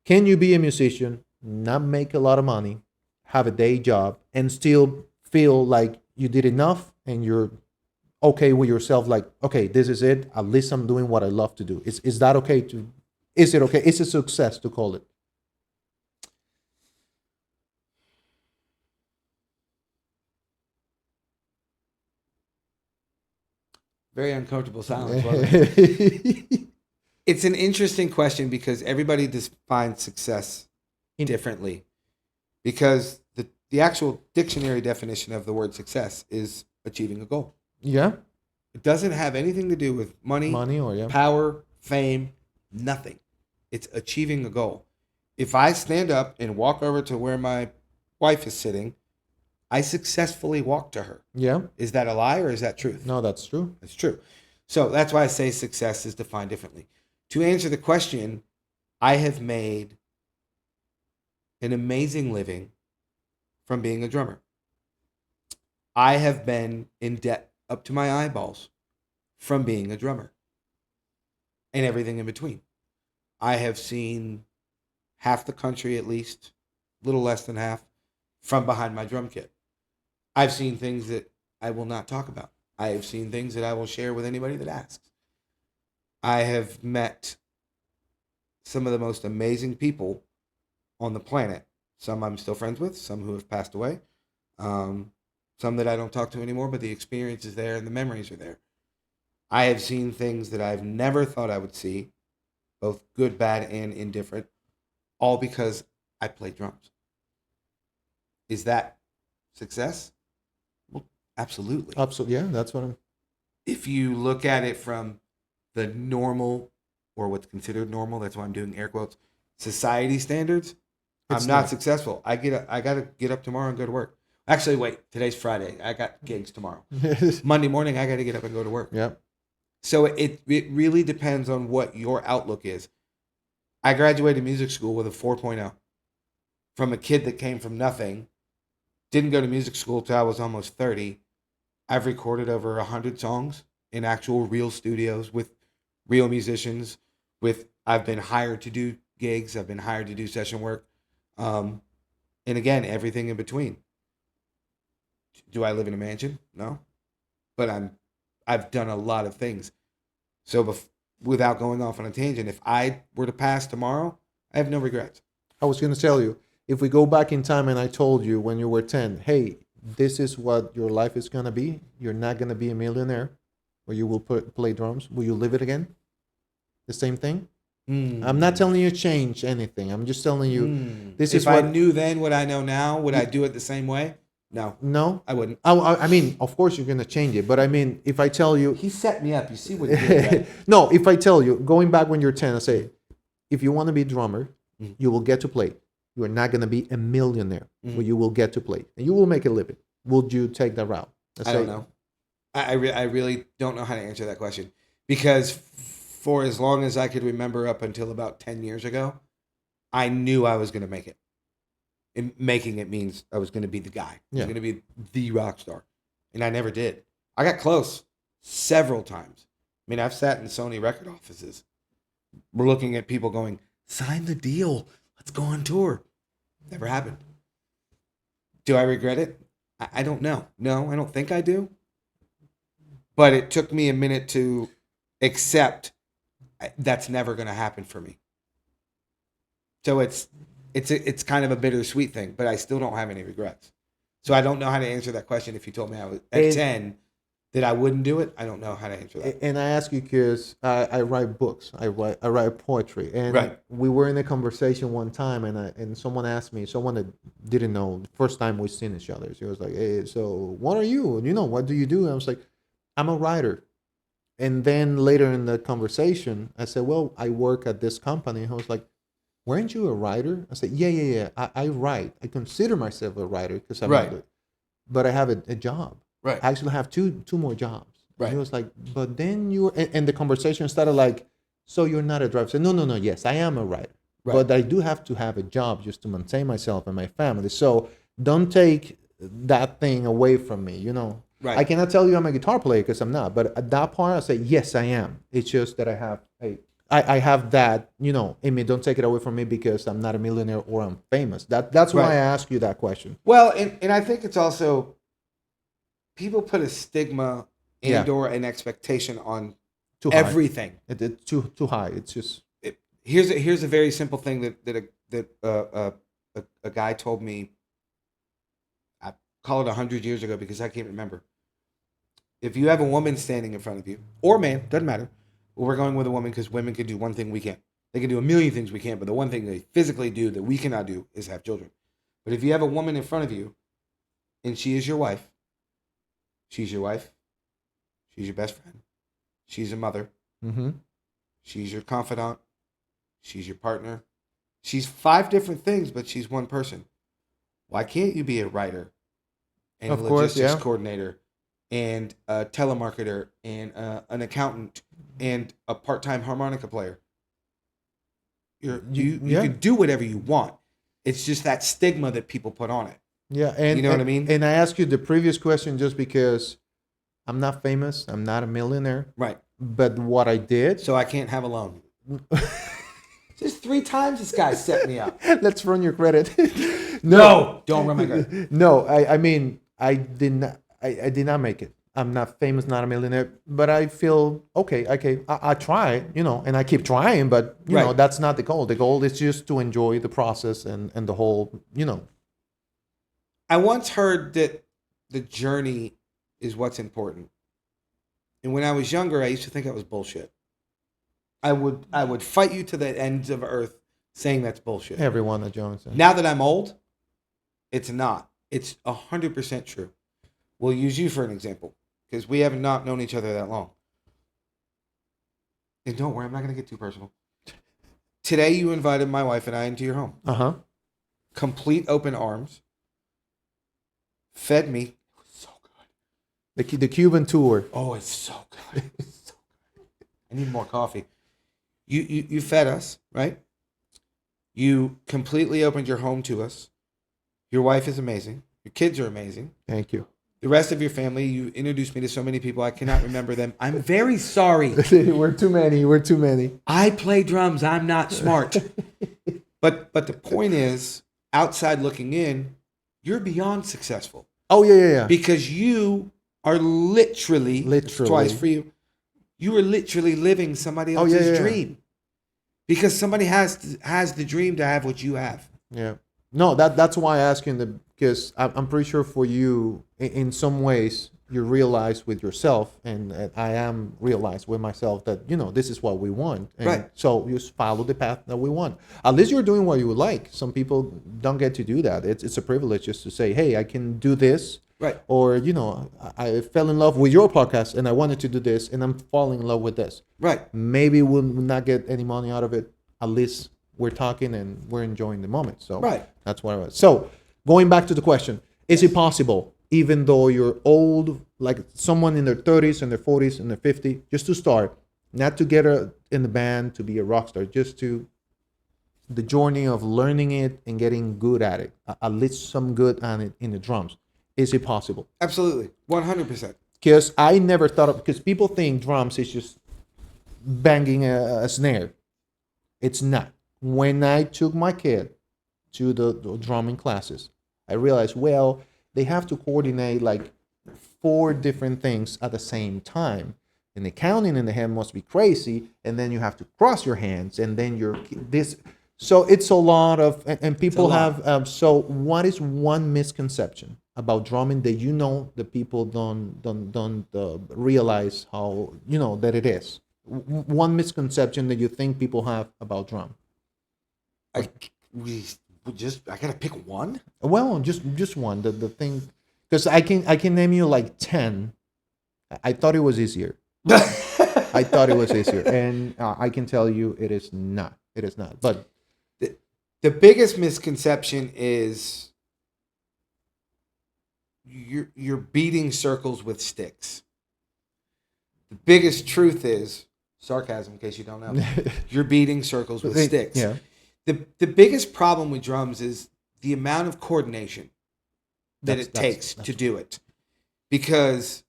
Can you be a musician, not make a lot of money, have a day job, and still feel like you did enough and you're okay with yourself? Like, okay, this is it. At least I'm doing what I love to do. Is that okay to? Is it okay? Is it success to call it? Very uncomfortable silence, wasn't it? It's an interesting question because everybody defines success differently. Because the actual dictionary definition of the word success is achieving a goal. Yeah, It doesn't have anything to do with money, money or yeah. power, fame, nothing. It's achieving a goal. If I stand up and walk over to where my wife is sitting, I successfully walked to her. Yeah. Is that a lie or is that truth? No, that's true. It's true. So that's why I say success is defined differently. To answer the question, I have made an amazing living from being a drummer. I have been in debt up to my eyeballs from being a drummer and everything in between. I have seen half the country, at least, a little less than half, from behind my drum kit. I've seen things that I will not talk about. I have seen things that I will share with anybody that asks. I have met some of the most amazing people on the planet. Some I'm still friends with, some who have passed away, some that I don't talk to anymore, but the experience is there and the memories are there. I have seen things that I've never thought I would see, both good, bad, and indifferent, all because I play drums. Is that success? Well, absolutely. Absolutely. Yeah, that's what I'm. If you look at it from the normal, or what's considered normal, that's why I'm doing air quotes, society standards, It's I'm not not. successful. I got to get up tomorrow and go to work. Actually, wait, today's Friday. I got gigs tomorrow. Monday morning, I got to get up and go to work. Yeah. So it really depends on what your outlook is. I graduated music school with a 4.0 from a kid that came from nothing. Didn't go to music school till I was almost 30. I've recorded over 100 songs in actual real studios with real musicians. I've been hired to do gigs. I've been hired to do session work. And again, everything in between. Do I live in a mansion? No. But I've done a lot of things. So without going off on a tangent, if I were to pass tomorrow, I have no regrets. I was going to tell you, if we go back in time and I told you when you were 10, hey, this is what your life is going to be. You're not going to be a millionaire, or you will play drums. Will you live it again? The same thing? I'm not telling you to change anything. I'm just telling you this is if I what. knew then what I know now, would I do it the same way? No, No? I wouldn't. I mean, of course you're going to change it. But I mean, if I tell you. He set me up. You see what he did, right? No, if I tell you, going back when you're 10, I say, if you want to be a drummer, you will get to play. You are not going to be a millionaire, but you will get to play. And you will make a living. Would you take that route? I don't know. I really don't know how to answer that question. Because for as long as I could remember up until about 10 years ago, I knew I was going to make it. And making it means I was going to be the guy. I was going to be the rock star. And I never did. I got close several times. I mean, I've sat in Sony record offices. We're looking at people going, sign the deal. Let's go on tour. Never happened. Do I regret it? I don't know. No, I don't think I do. But it took me a minute to accept that's never going to happen for me. So it's kind of a bittersweet thing, but I still don't have any regrets. So I don't know how to answer that question. If you told me I was at 10 that I wouldn't do it, I don't know how to answer that. And I ask you because I write books, I write poetry, and Right. we were in a conversation one time, and someone asked me, someone that didn't know the first time we seen each other, she was like, "Hey, so what are you? And what do you do?" And I was like, "I'm a writer." And then later in the conversation, I said, "Well, I work at this company." And I was like, "Weren't you a writer?" I said, "Yeah. I write. I consider myself a writer because I'm Right. not, but I have a job. Right. I actually have two more jobs." And Right. he was like, "But then you," and the conversation started like, "So you're not a driver?" I said, No. Yes, I am a writer, Right. but I do have to have a job just to maintain myself and my family. So don't take that thing away from me. Right. I cannot tell you I'm a guitar player because I'm not. But at that part, I say, yes, I am. It's just that I have that, in me. Don't take it away from me because I'm not a millionaire or I'm famous. That's why Right. I ask you that question. Well, and I think it's also people put a stigma Yeah. and or an expectation on Too high. everything. It's too high. It's just Here's a very simple thing that a guy told me. I call it 100 years ago because I can't remember. If you have a woman standing in front of you, or man, doesn't matter. Well, we're going with a woman because women can do one thing we can't. They can do a million things we can't, but the one thing they physically do that we cannot do is have children. But if you have a woman in front of you, and she is your wife, she's your wife, she's your best friend, she's a mother, mm-hmm. she's your confidant, she's your partner, she's 5 different things, but she's one person. Why can't you be a writer and Of a course, logistics yeah. coordinator and a telemarketer and an accountant and a part-time harmonica player? You Yeah. can do whatever you want. It's just that stigma that people put on it. Yeah, and You know what I mean? And I asked you the previous question just because I'm not famous, I'm not a millionaire, Right. but what I did. So I can't have a loan. Just 3 times this guy set me up. Let's run your credit. No, don't run my credit. No, I mean I did not. I did not make it. I'm not famous, not a millionaire, but I feel okay. I try, and I keep trying, but you know Right. that's not the goal. The goal is just to enjoy the process and the whole. I once heard that the journey is what's important. And when I was younger, I used to think that was bullshit. I would fight you to the ends of earth saying that's bullshit. Everyone at Johnson. Now that I'm old, it's not. It's 100% true. We'll use you for an example because we have not known each other that long. And don't worry, I'm not going to get too personal. Today, you invited my wife and I into your home. Uh-huh. Complete open arms. Fed me. It was so good. The Cuban tour. Oh, it's so good. It's so good. I need more coffee. You fed us, right? You completely opened your home to us. Your wife is amazing. Your kids are amazing. Thank you. The rest of your family, you introduced me to so many people I cannot remember them. I'm very sorry. We're too many. I play drums. I'm not smart. But the point is, outside looking in, you're beyond successful. Oh yeah. Because you are literally twice for you. You are literally living somebody else's dream. Because somebody has the dream to have what you have. Yeah. No, that's why I ask you because I'm pretty sure for you, in some ways, you realize with yourself, and I am realized with myself that this is what we want, and right. So you just follow the path that we want. At least you're doing what you would like. Some people don't get to do that. It's a privilege just to say, hey, I can do this. Right. Or I fell in love with your podcast and I wanted to do this, and I'm falling in love with this. Right. Maybe we'll not get any money out of it. At least we're talking and we're enjoying the moment. So right. That's what I was. So going back to the question, is it possible, even though you're old, like someone in their 30s and their 40s and their 50s, just to start, not to get in the band to be a rock star, just to the journey of learning it and getting good at it, at least some good on it in the drums? Is it possible? Absolutely. 100%. Because I never thought of, because people think drums is just banging a snare. It's not. When I took my kid to the drumming classes, I realized, well, they have to coordinate like 4 different things at the same time. And the counting in the hand must be crazy. And then you have to cross your hands. And then you're this. So it's a lot of, and people lot. have. So what is one misconception about drumming that the people don't realize how that it is? One misconception that you think people have about drum. I we I gotta pick one. Well, just one. The thing, because I can name you like 10. I thought it was easier. I thought it was easier, and I can tell you it is not. It is not. But The biggest misconception is you're beating circles with sticks. The biggest truth is sarcasm, in case you don't know. You're beating circles with sticks. Yeah. The biggest problem with drums is the amount of coordination that That's- it that's- takes that's to do it. Because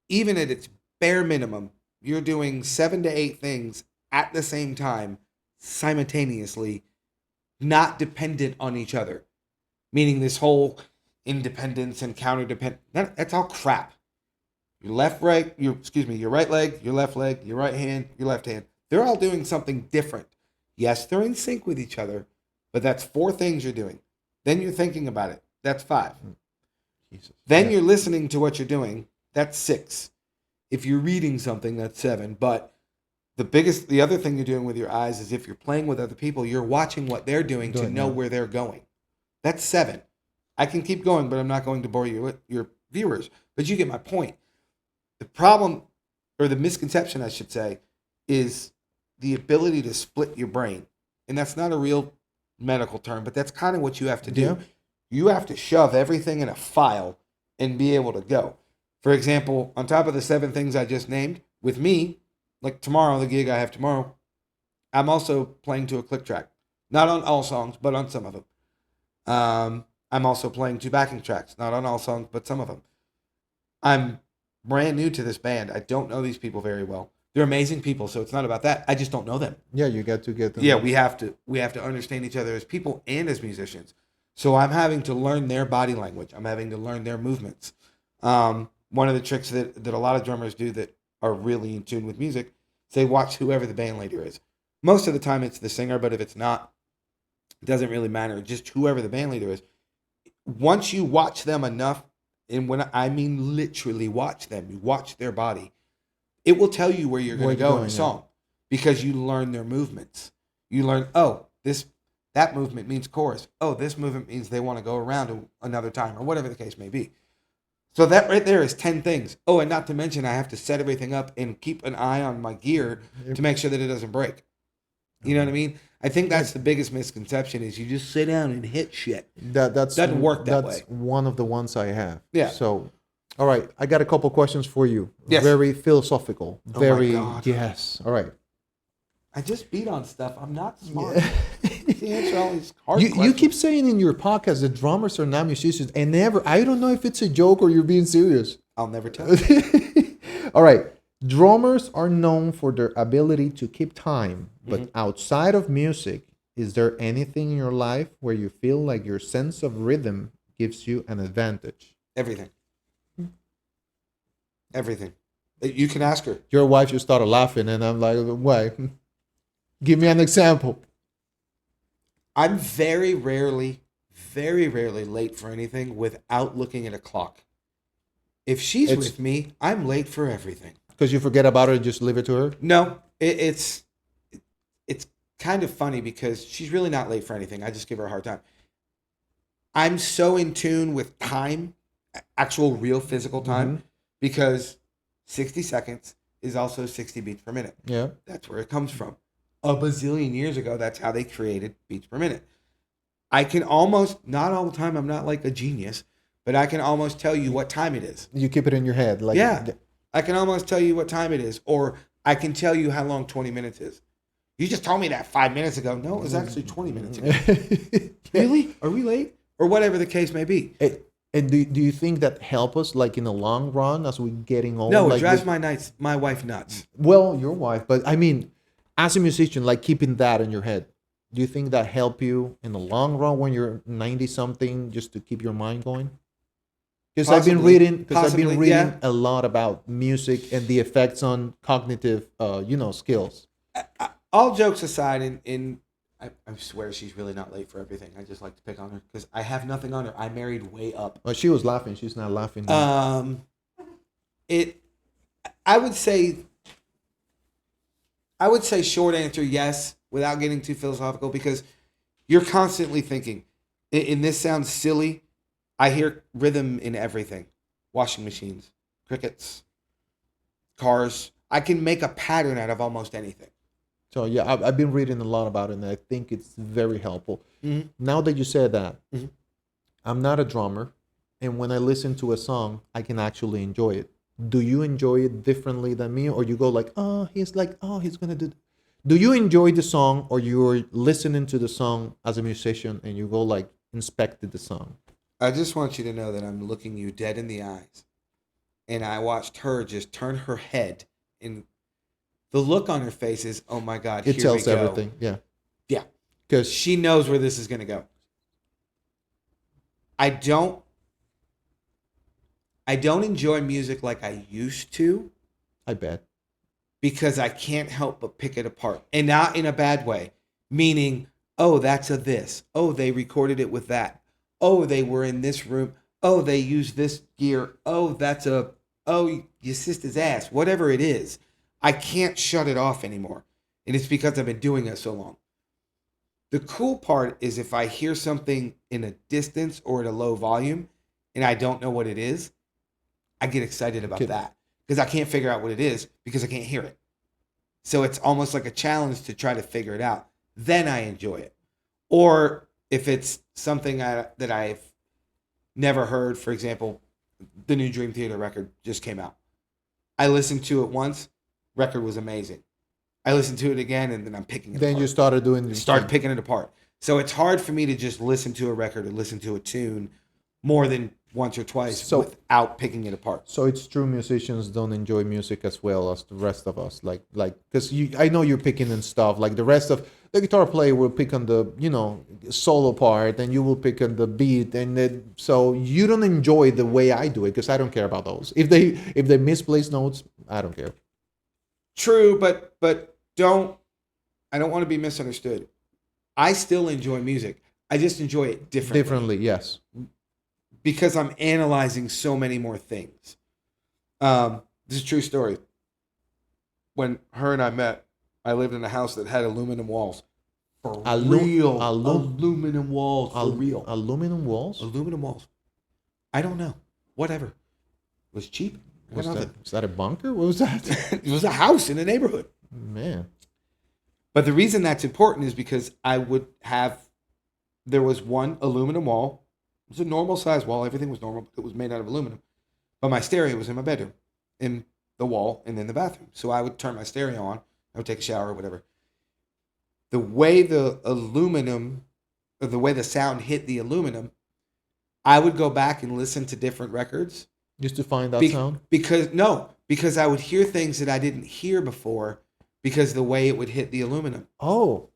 even at its bare minimum, you're doing 7 to 8 things at the same time, simultaneously, not dependent on each other. Meaning this whole independence and counterdependence, that's all crap. Your your right leg, your left leg, your right hand, your left hand. They're all doing something different. Yes, they're in sync with each other, but that's 4 things you're doing. Then you're thinking about it. That's 5. Jesus. Then Yeah. you're listening to what you're doing. That's 6. If you're reading something, that's 7. But the other thing you're doing with your eyes is if you're playing with other people, you're watching what they're doing to know where they're going. That's 7. I can keep going, but I'm not going to bore your viewers. But you get my point. The problem, or the misconception, I should say, is the ability to split your brain. And that's not a real medical term, but that's kind of what you have to do. Yeah. You have to shove everything in a file and be able to go. For example, on top of the 7 things I just named, with me, like tomorrow, the gig I have tomorrow, I'm also playing to a click track. Not on all songs, but on some of them. I'm also playing 2 backing tracks. Not on all songs, but some of them. I'm brand new to this band. I don't know these people very well. They're amazing people, so it's not about that. I just don't know them. Yeah, you got to get them. Yeah, we have to understand each other as people and as musicians. So I'm having to learn their body language. I'm having to learn their movements. One of the tricks that a lot of drummers do that are really in tune with music is they watch whoever the band leader is. Most of the time it's the singer, but if it's not, it doesn't really matter. Just whoever the band leader is. Once you watch them enough, and when I mean literally watch them, you watch their body, it will tell you where you're going to go in a song because you learn their movements. You learn, that movement means chorus. Oh, this movement means they want to go around another time, or whatever the case may be. So that right there is 10 things. Oh, and not to mention I have to set everything up and keep an eye on my gear to make sure that it doesn't break. You know what I mean? I think that's the biggest misconception is you just sit down and hit shit. Doesn't work that way. That's one of the ones I have. Yeah. So, all right, I got a couple questions for you. Yes. Very philosophical. Oh my Very God. yes. All right. I just beat on stuff. I'm not smart. To answer all these hard You questions. keep saying in your podcast that drummers are not musicians, and I don't know if it's a joke or you're being serious. I'll never tell. All right. Drummers are known for their ability to keep time, but outside of music, is there anything in your life where you feel like your sense of rhythm gives you an advantage? Everything. Everything. You can ask her. Your wife just started laughing, and I'm like, why? Give me an example. I'm very rarely late for anything without looking at a clock. If she's with me, I'm late for everything. Because you forget about it and just leave it to her? No, it's kind of funny because she's really not late for anything. I just give her a hard time. I'm so in tune with time, actual real physical time, because 60 seconds is also 60 beats per minute. Yeah. That's where it comes from. A bazillion years ago, that's how they created beats per minute. I can almost, not all the time, I'm not like a genius, but I can almost tell you what time it is. You keep it in your head. Like, Yeah. I can almost tell you what time it is, or I can tell you how long 20 minutes is. You just told me that 5 minutes ago. No, it was actually 20 minutes ago. Really? Are we late? Or whatever the case may be. And do you think that help us, like in the long run, as we're getting older? No, it like drives my wife nuts. Well, your wife, but I mean, as a musician, like keeping that in your head, do you think that help you in the long run when you're 90 something, just to keep your mind going? Because I've been reading yeah. a lot about music and the effects on cognitive, skills. All jokes aside, and I swear she's really not late for everything. I just like to pick on her because I have nothing on her. I married way up. Well, she was laughing. She's not laughing now. It. I would say short answer yes, without getting too philosophical, because you're constantly thinking. And this sounds silly. I hear rhythm in everything: washing machines, crickets, cars. I can make a pattern out of almost anything. So yeah, I've been reading a lot about it, and I think it's very helpful. Mm-hmm. Now that you said that, Mm-hmm. I'm not a drummer, and when I listen to a song, I can actually enjoy it. Do you enjoy it differently than me, or you go like, oh, he's like, oh, he's gonna do? Do you enjoy the song, or you're listening to the song as a musician, and you go like inspected the song? I just want you to know that I'm looking you dead in the eyes, and I watched her just turn her head, and the look on her face is, oh my God, It here tells we go. everything. Yeah, Yeah, because she knows where this is going to go. I don't enjoy music like I used to I bet. because I can't help but pick it apart, and not in a bad way. Meaning, oh, that's a this. Oh, they recorded it with that. Oh, they were in this room. Oh, they used this gear. Oh, that's a, oh, your sister's ass. Whatever it is, I can't shut it off anymore. And it's because I've been doing it so long. The cool part is if I hear something in a distance or at a low volume and I don't know what it is, I get excited about that because I can't figure out what it is because I can't hear it. So it's almost like a challenge to try to figure it out. Then I enjoy it. Or if it's something that I've never heard, for example, the new Dream Theater record just came out. I listened to it once. Record was amazing. I listened to it again, and then I'm picking it apart. Then you started doing the Start picking it apart. So it's hard for me to just listen to a record or listen to a tune more than once or twice without picking it apart. So it's true musicians don't enjoy music as well as the rest of us. Like because I know you're picking and stuff. Like the rest of the guitar player will pick on the solo part, and you will pick on the beat, and so you don't enjoy the way I do it because I don't care about those. If they misplace notes, I don't care. True, but I don't want to be misunderstood. I still enjoy music. I just enjoy it differently. Differently, yes. Because I'm analyzing so many more things. This is a true story. When her and I met, I lived in a house that had aluminum walls. For real. Aluminum walls. For real. Aluminum walls? Aluminum walls. I don't know. Whatever. It was cheap. Was that a bunker? What was that? It was a house in the neighborhood. Man. But the reason that's important is because there was one aluminum wall. It was a normal size wall. Everything was normal, but it was made out of aluminum. But my stereo was in my bedroom, in the wall, and in the bathroom. So I would turn my stereo on. I would take a shower or whatever. The way the sound hit the aluminum, I would go back and listen to different records. Just to find that sound? Because I would hear things that I didn't hear before because the way it would hit the aluminum. Oh,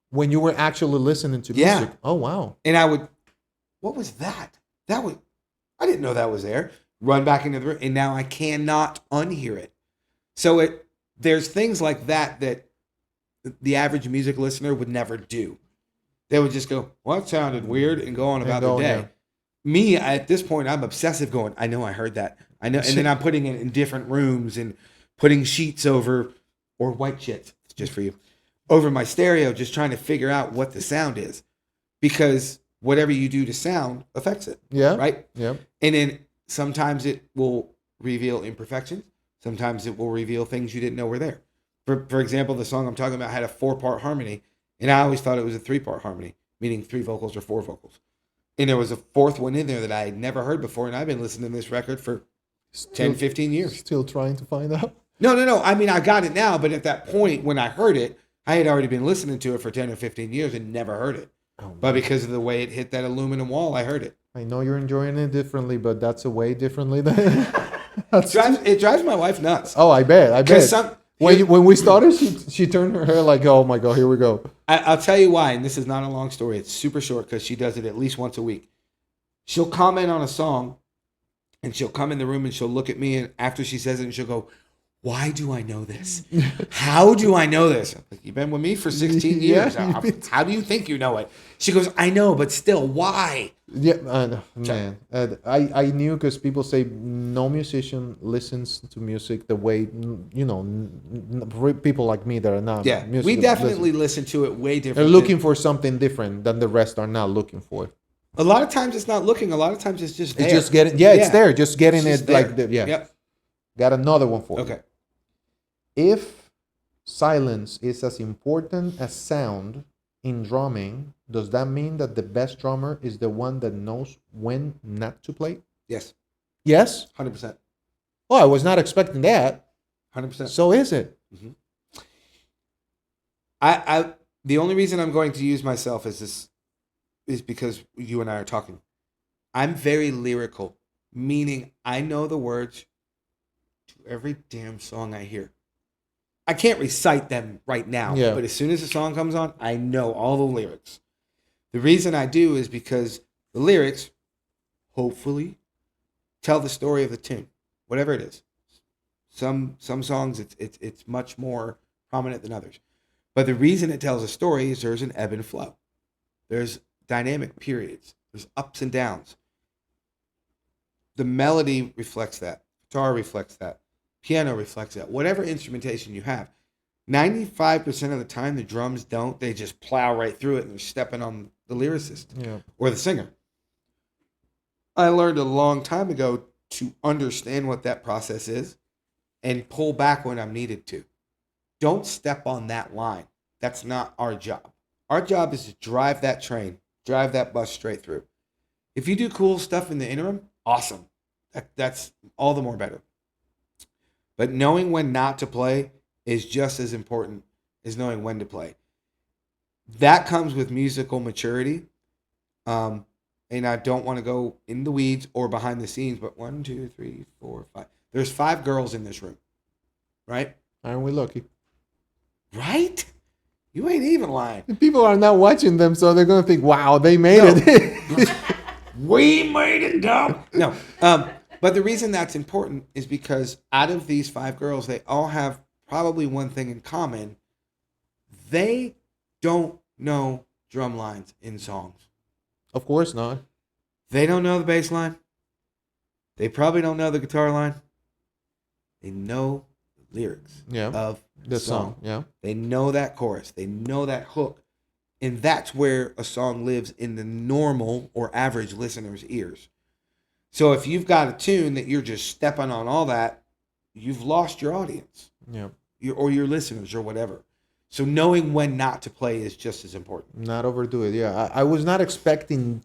when you were actually listening to music. Oh, wow. And what was that? I didn't know that was there. Run back into the room, and now I cannot unhear it. So there's things like that the average music listener would never do. They would just go, well, that sounded weird, and go on about their day. Yeah. Me, at this point, I'm obsessive going, I know I heard that. I know. And then I'm putting it in different rooms and putting sheets over, or white sheets, just for you, over my stereo, just trying to figure out what the sound is. Because whatever you do to sound affects it. Yeah. Right? Yeah. And then sometimes it will reveal imperfections. Sometimes it will reveal things you didn't know were there. For example, the song I'm talking about had a 4-part harmony, and I always thought it was a 3-part harmony, meaning 3 vocals or 4 vocals. And there was a 4th one in there that I had never heard before, and I've been listening to this record for 10, 15 years. Still trying to find out? No. I mean, I got it now, but at that point, when I heard it, I had already been listening to it for 10 or 15 years and never heard it. Oh, but because of the way it hit that aluminum wall, I heard it. I know you're enjoying it differently, but that's a way differently than... It drives my wife nuts. Oh, I bet. When we started, she turned her hair like, oh my God, here we go. I'll tell you why, and this is not a long story. It's super short because she does it at least once a week. She'll comment on a song, and she'll come in the room and she'll look at me, and after she says it, and she'll go, why do I know this? How do I know this? I'm like, you've been with me for 16 years. Yeah. How do you think you know it? She goes, I know, but still, why? Yeah, man. I knew because people say no musician listens to music the way people like me that are not Yeah, music we definitely listen. listen to it way They're different. looking for something different than the rest are not looking for. A lot of times it's not looking. A lot of times it's just there. It's just getting it's there, just getting It's just it like there. yeah. Yep. Got another one for you. Okay. If silence is as important as sound in drumming, does that mean that the best drummer is the one that knows when not to play? Yes. Yes? 100%. Oh, I was not expecting that. 100%. So is it? I the only reason I'm going to use myself as this is because you and I are talking. I'm very lyrical, meaning I know the words to every damn song I hear. I can't recite them right now, Yeah. but as soon as the song comes on, I know all the lyrics. The reason I do is because the lyrics, hopefully, tell the story of the tune, whatever it is. Some songs it's much more prominent than others. But the reason it tells a story is there's an ebb and flow. There's dynamic periods. There's ups and downs. The melody reflects that. Guitar reflects that. Piano reflects that. Whatever instrumentation you have. 95% of the time, the drums don't. They just plow right through it and they're stepping on the lyricist or the singer. I learned a long time ago to understand what that process is and pull back when I'm needed to. Don't step on that line. That's not our job. Our job is to drive that train, drive that bus straight through. If you do cool stuff in the interim, awesome. That's all the more better. But knowing when not to play is just as important as knowing when to play. That comes with musical maturity. And I don't want to go in the weeds or behind the scenes, but 1, 2, 3, 4, 5. There's 5 girls in this room, right? Aren't we lucky? Right? You ain't even lying. People are not watching them, so they're gonna think, "Wow, they made it." We made it, dumb. No. But the reason that's important is because out of these 5 girls, they all have probably one thing in common. They don't know drum lines in songs. Of course not. They don't know the bass line. They probably don't know the guitar line. They know the lyrics of The song. Yeah. They know that chorus. They know that hook. And that's where a song lives in the normal or average listener's ears. So if you've got a tune that you're just stepping on all that, you've lost your audience. Yeah. Or your listeners or whatever. So knowing when not to play is just as important. Not overdo it. Yeah, I was not expecting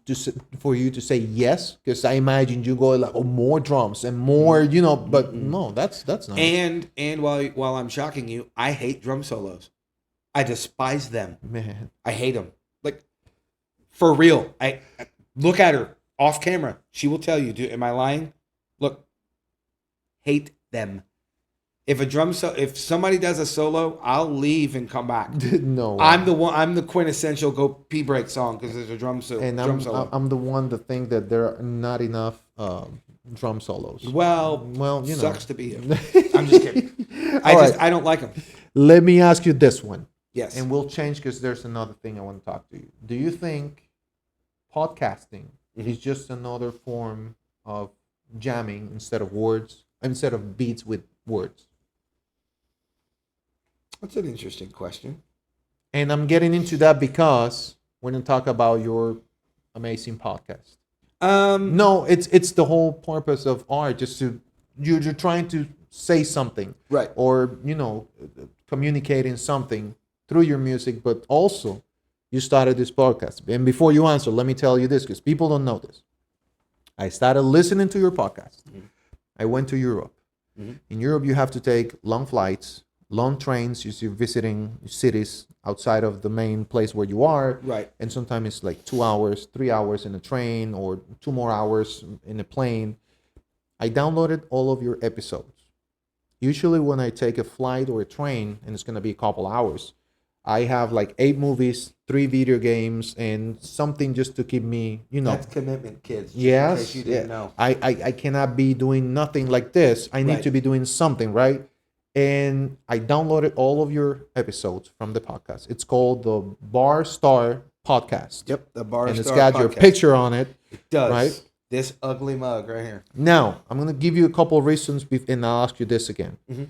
for you to say yes, because I imagined you going like, oh, more drums and more, But no, that's not. And while I'm shocking you, I hate drum solos. I despise them. Man, I hate them. Like, for real. I look at her off camera. She will tell you. Am I lying? Look, hate them. If somebody does a solo, I'll leave and come back. no. I'm the quintessential go pee break song because there's a drum solo. And I'm the one to think that there are not enough drum solos. Well, sucks to be you. I'm just kidding. I don't like them. Let me ask you this one. Yes. And we'll change because there's another thing I want to talk to you. Do you think podcasting is just another form of jamming instead of beats with words? That's an interesting question. And I'm getting into that because we're going to talk about your amazing podcast. No, it's the whole purpose of art, just to you're trying to say something, right? Or communicating something through your music, but also you started this podcast. And before you answer, let me tell you this, because people don't know this. I started listening to your podcast. I went to Europe. In Europe, you have to take long flights, long trains. You're visiting cities outside of the main place where you are. Right. And sometimes it's like 2 hours, 3 hours in a train, or 2 more hours in a plane. I downloaded all of your episodes. Usually when I take a flight or a train, and it's going to be a couple hours, I have like 8 movies, 3 video games, and something just to keep me, That's commitment, kids. Yes. In case you didn't know. I cannot be doing nothing like this. I need Right. to be doing something, right? And I downloaded all of your episodes from the podcast. It's called the Bar Star Podcast. Yep, the Bar And it's Star got your Podcast. picture on it. It does. Right? This ugly mug right here. Now, I'm going to give you a couple of reasons, and I'll ask you this again. Mm-hmm.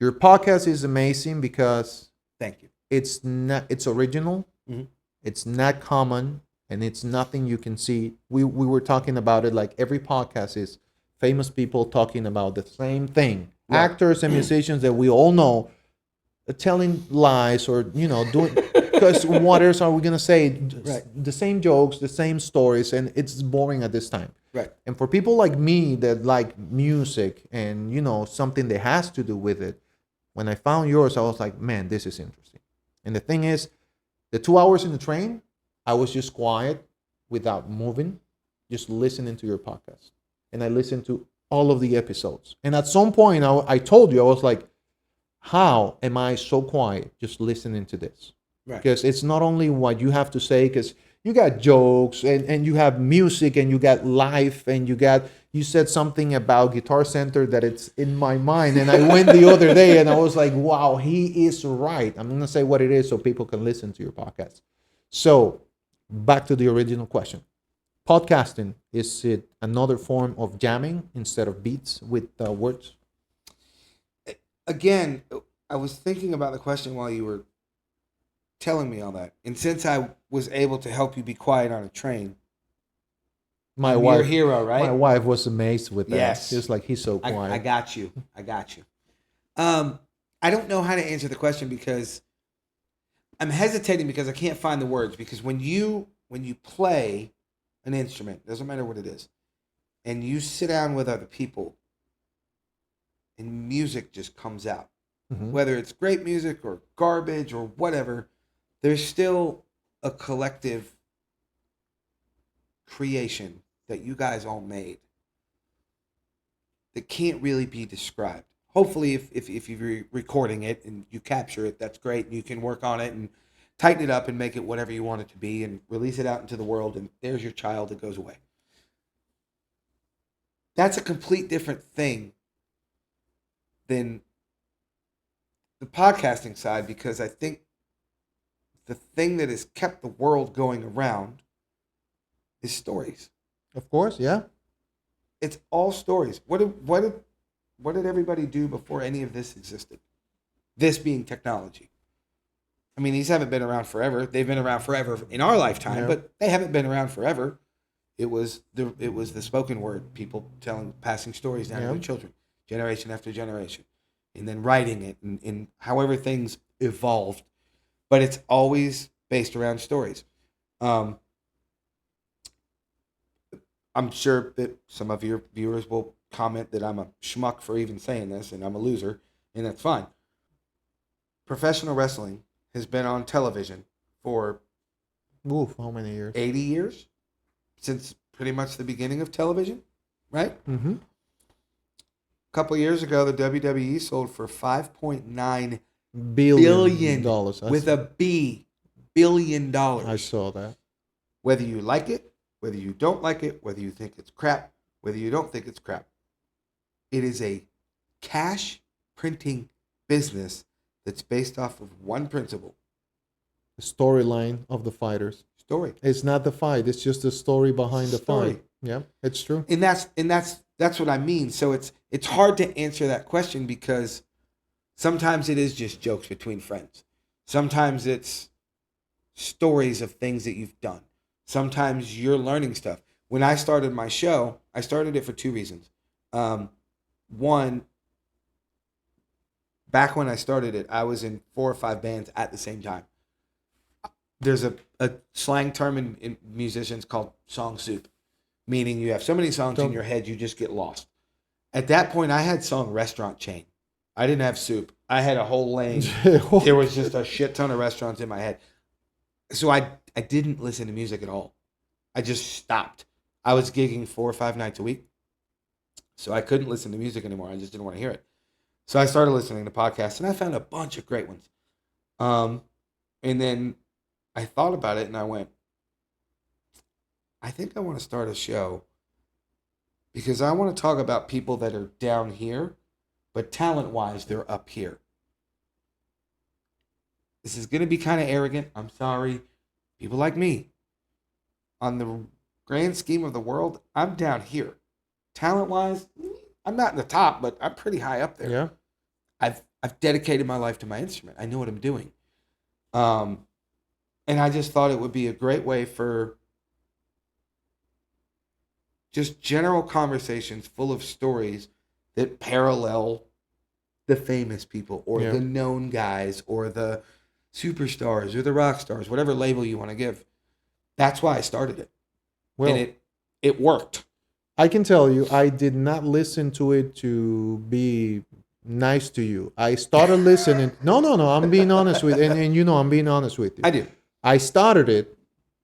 Your podcast is amazing because Thank you. it's original, Mm-hmm. it's not common, and it's nothing you can see. We were talking about it like every podcast is famous people talking about the same thing. Right. Actors and musicians that we all know telling lies or doing because what else are we gonna say? Right. The same jokes, the same stories, and it's boring at this time. Right. And for people like me that like music and something that has to do with it, when I found yours, I was like, man, this is interesting. And the thing is, the 2 hours in the train, I was just quiet without moving, just listening to your podcast. And I listened to all of the episodes. And at some point, I told you, I was like, how am I so quiet just listening to this? Right. Because it's not only what you have to say, because you got jokes and you have music and you got life and you said something about Guitar Center that it's in my mind. And I went the other day and I was like, wow, he is right. I'm going to say what it is so people can listen to your podcast. So back to the original question. Podcasting, is it another form of jamming instead of beats with words? Again, I was thinking about the question while you were telling me all that. And since I was able to help you be quiet on a train, My I'm wife, your hero, right? My wife was amazed with that. Yes. She was like, he's so quiet. I got you. I got you. I don't know how to answer the question because I'm hesitating because I can't find the words. Because when you play an instrument, doesn't matter what it is, and you sit down with other people, and music just comes out, whether it's great music or garbage or whatever, there's still a collective creation that you guys all made that can't really be described. Hopefully, if you're recording it and you capture it, that's great. And you can work on it and tighten it up and make it whatever you want it to be and release it out into the world. And there's your child that goes away. That's a complete different thing than the podcasting side, because I think the thing that has kept the world going around is stories. Of course, yeah. It's all stories. What did everybody do before any of this existed? This being technology. I mean, these haven't been around forever. They've been around forever in our lifetime, but they haven't been around forever. It was the spoken word, people passing stories down to their children, generation after generation, and then writing it, and however things evolved. But it's always based around stories. I'm sure that some of your viewers will comment that I'm a schmuck for even saying this, and I'm a loser, and that's fine. Professional wrestling has been on television for How many years? 80 years, since pretty much the beginning of television, right? Mm-hmm. A couple of years ago, the WWE sold for $5.9 billion with a B, $billion. I saw that. Whether you like it, whether you don't like it, whether you think it's crap, whether you don't think it's crap, it is a cash printing business that's based off of one principle. The storyline of the fighters. Story. It's not the fight. It's just the story behind the Story. fight. Yeah, it's true. And that's what I mean. So it's hard to answer that question because sometimes it is just jokes between friends. Sometimes it's stories of things that you've done. Sometimes you're learning stuff. When I started my show, I started it for two reasons. One, back when I started it, I was in 4 or 5 bands at the same time. There's a slang term in musicians called song soup, meaning you have so many songs in your head, you just get lost. At that point, I had song restaurant chain. I didn't have soup. I had a whole lane. There was just a shit ton of restaurants in my head. So I didn't listen to music at all. I just stopped. I was gigging 4 or 5 nights a week. So I couldn't listen to music anymore. I just didn't want to hear it. So I started listening to podcasts, and I found a bunch of great ones. And then I thought about it, and I went, I think I want to start a show because I want to talk about people that are down here but talent-wise, they're up here. This is going to be kind of arrogant. I'm sorry. People like me, on the grand scheme of the world, I'm down here. Talent-wise, I'm not in the top, but I'm pretty high up there. Yeah. I've dedicated my life to my instrument. I know what I'm doing. And I just thought it would be a great way for just general conversations full of stories that parallel the famous people or Yeah. the known guys or the superstars or the rock stars, whatever label you want to give. That's why I started it. Well, And it worked. I can tell you, I did not listen to it to be nice to you. I started listening. No, no, no. I'm being honest with, and you know, I'm being honest with you. I do. I started it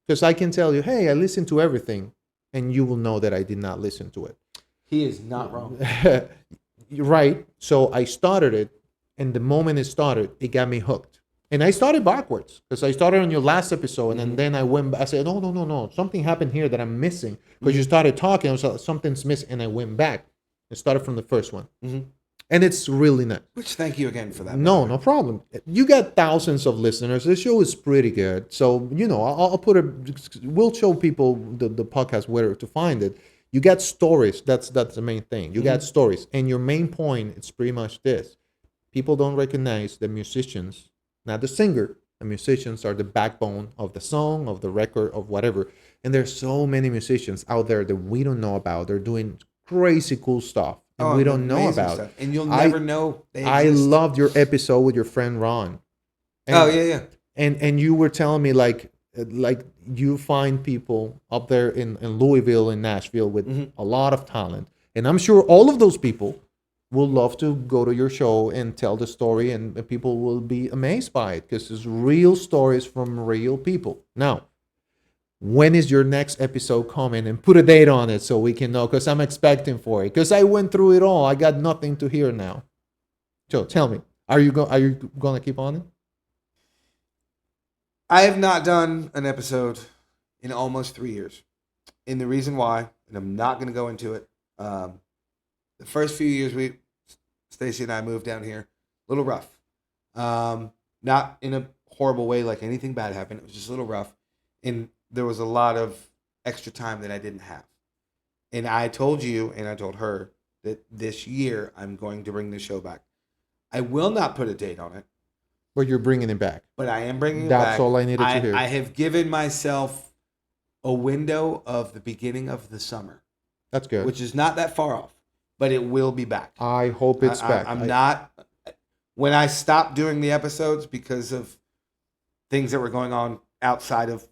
because I can tell you, hey, I listen to everything, and you will know that I did not listen to it. He is not wrong. You're right. So I started it, and the moment it started, it got me hooked. And I started backwards because I started on your last episode, and then I went. I said, no, no, no, no. Something happened here that I'm missing because you started talking. I was like, something's missing, and I went back. I started from the first one, and it's really nice. Which, thank you again for that. No, no problem. You got thousands of listeners. This show is pretty good. So, you know, I'll put it, we'll show people the podcast where to find it. You got stories. That's the main thing. You got stories. And your main point is pretty much this. People don't recognize the musicians, not the singer. The musicians are the backbone of the song, of the record, of whatever. And there's so many musicians out there that we don't know about. They're doing crazy cool stuff. And we don't know amazing about. stuff. And you'll never know they I exist. loved your episode with your friend Ron. And, Oh, yeah. And you were telling me like you find people up there in Louisville and Nashville with a lot of talent. And I'm sure all of those people will love to go to your show and tell the story, and people will be amazed by it because it's real stories from real people. Now, when is your next episode coming? And put a date on it so we can know, because I'm expecting for it. Because I went through it all. I got nothing to hear now. So tell me, are you gonna keep on it? I have not done an episode in almost 3 years. And the reason why, and I'm not going to go into it, the first few years Stacy and I moved down here, a little rough. Not in a horrible way like anything bad happened. It was just a little rough. And there was a lot of extra time that I didn't have. And I told you and I told her that this year I'm going to bring the show back. I will not put a date on it, Or you're bringing it back? but I am bringing it back. That's all I needed to hear. I have given myself a window of the beginning of the summer, That's good. which is not that far off, but it will be back. I hope it's back. I'm not. When I stopped doing the episodes because of things that were going on outside of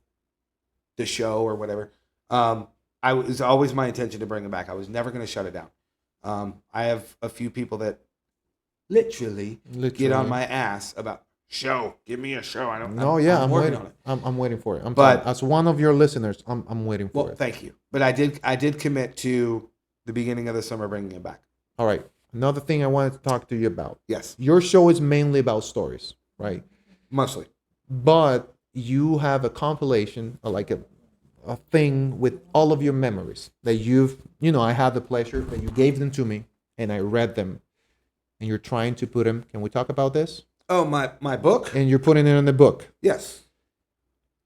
the show or whatever, it was always my intention to bring them back. I was never going to shut it down. I have a few people that literally get on my ass about show. Give me a show. I don't. No, I'm working waiting on it. I'm waiting for it. But- as one of your listeners, I'm waiting for Well, it. thank you, but I did commit to the beginning of the summer bringing it back. All right. Another thing I wanted to talk to you about. Yes, Your show is mainly about stories, right? mostly. But you have a compilation, like a thing with all of your memories that I had the pleasure that you gave them to me and I read them, and you're trying to put them. Can we talk about this? Oh, my book. And you're putting it in the book. Yes,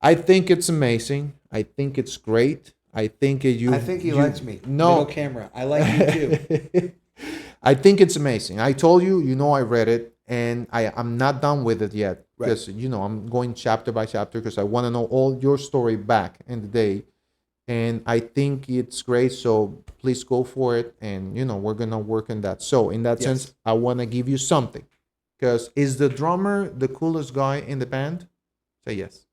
I think it's amazing. I think it's great. I think I think he likes me. No. Middle camera. I like you too. I think it's amazing. I told you, I read it, and I'm not done with it yet Right. because I'm going chapter by chapter because I want to know all your story back in the day, and I think it's great. So please go for it, and we're gonna work on that. So in that Yes. sense, I want to give you something, because is the drummer the coolest guy in the band? Say yes.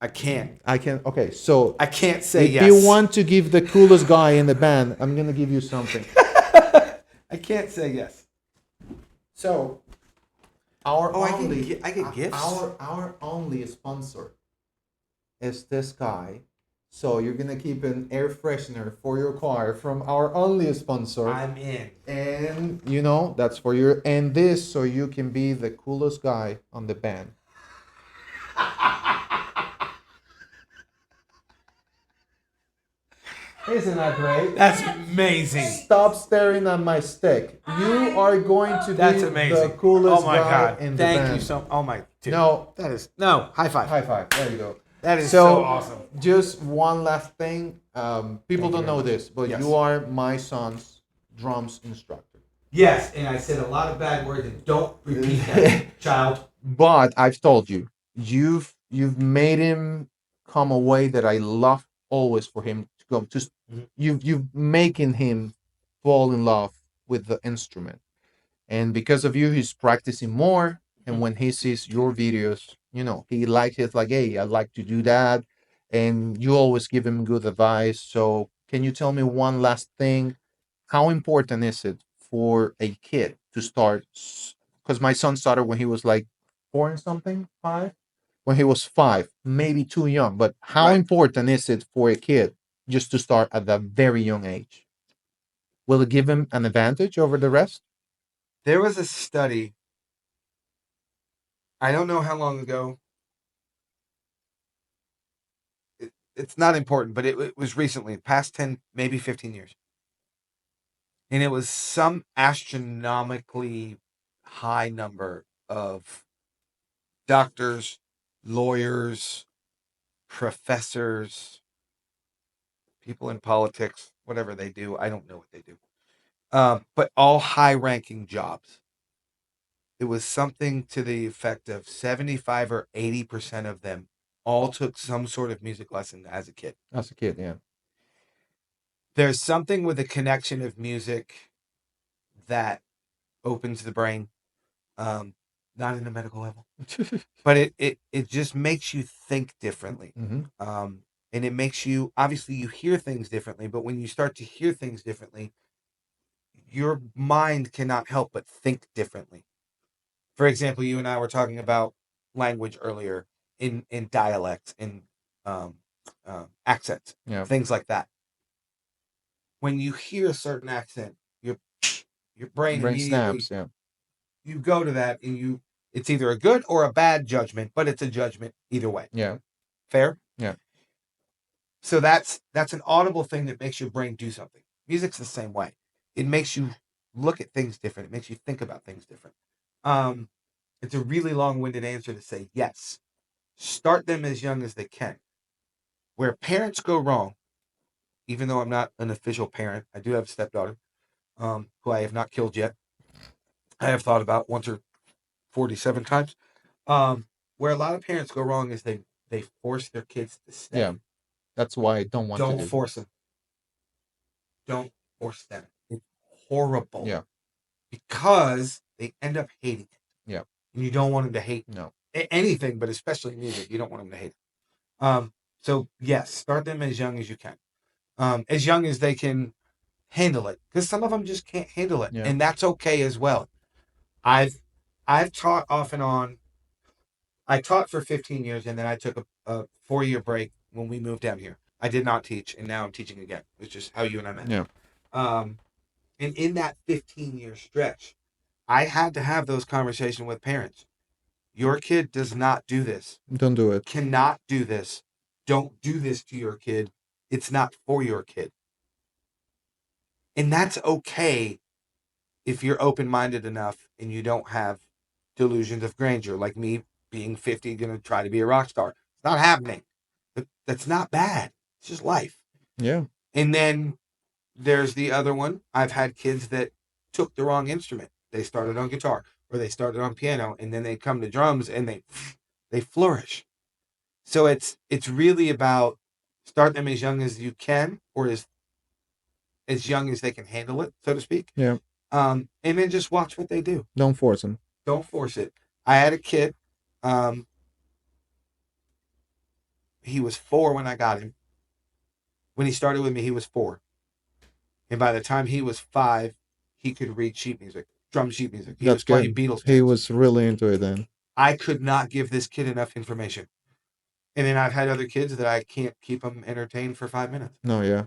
I can't. I can. Okay, so I can't say if yes. you want to give the coolest guy in the band, I'm gonna give you something. I can't say yes. So, our Oh, only I get gifts? our only sponsor is this guy. So you're gonna keep an air freshener for your car from our only sponsor, I'm in. and that's for your and this so you can be the coolest guy on the band. Isn't that great? That's amazing. Stop staring at my stick. You are going to That's be amazing. the coolest Oh my guy God. in the Thank band. you so. Oh my. Dude. No, That is no high five. high five. There you go. That is so awesome. Just one last thing. People Thank you don't very know much. this, but Yes. you are my son's drums instructor. Yes, and I said a lot of bad words, and don't repeat that, child. But I've told you, you've made him come a way that I love always for him to go. Just Mhm. you've making him fall in love with the instrument, and because of you, he's practicing more. And when he sees your videos, he likes it. Like, hey, I like to do that, and you always give him good advice. So, can you tell me one last thing? How important is it for a kid to start? Because my son started when he was like four and something, five. When he was five, maybe too young. But how Right. important is it for a kid just to start at that very young age? Will it give him an advantage over the rest? There was a study. I don't know how long ago. It's not important, but it was recently, past 10, maybe 15 years. And it was some astronomically high number of doctors, lawyers, professors, people in politics, whatever they do. I don't know what they do. But all high ranking jobs. It was something to the effect of 75 or 80% of them all took some sort of music lesson as a kid. As a kid, yeah. There's something with the connection of music that opens the brain, um, not in a medical level, but it just makes you think differently. Hmm. And it makes you, obviously, you hear things differently, but when you start to hear things differently, your mind cannot help but think differently. For example, you and I were talking about language earlier in dialects, in um, accents, Yeah. things like that. When you hear a certain accent, your brain Brain immediately, snaps, yeah. you go to that, and it's either a good or a bad judgment, but it's a judgment either way. Yeah. Fair? Yeah. So that's an audible thing that makes your brain do something. Music's the same way. It makes you look at things different. It makes you think about things different. Um, it's a really long-winded answer to say yes. Start them as young as they can. Where parents go wrong, even though I'm not an official parent, I do have a stepdaughter, who I have not killed yet. I have thought about once or 47 times. Where a lot of parents go wrong is they force their kids to stay. Yeah. That's why I don't want to Don't do. force them. Don't force them. It's horrible. Yeah. Because they end up hating it. Yeah. And you don't want them to hate No. anything, but especially music. You don't want them to hate it. So yes, start them as young as you can. As young as they can handle it. Because some of them just can't handle it. Yeah. And that's okay as well. I've I've taught off and on. I taught for 15 years, and then I took a 4-year break when we moved down here. I did not teach, and now I'm teaching again. It's just how you and I met. Yeah. Um, and in that 15-year stretch, I had to have those conversations with parents. Your kid does not do this. Don't do it. Cannot do this. Don't do this to your kid. It's not for your kid. And that's okay if you're open minded enough and you don't have delusions of grandeur, like me being 50, going to try to be a rock star. It's not happening. That's not bad. It's just life. Yeah. And then there's the other one. I've had kids that took the wrong instrument. They started on guitar or they started on piano, and then they come to drums and they flourish. So it's really about start them as young as you can, or as young as they can handle it, so to speak. Yeah. And then just watch what they do. Don't force them. Don't force it. I had a kid. Um, he was 4 when I got him. When he started with me, he was 4, and by the time he was 5, he could read sheet music, drum sheet music. He That's was playing good. Beatles. He tunes. was really into it then. I could not give this kid enough information. And then I've had other kids that I can't keep them entertained for 5 minutes. No, yeah.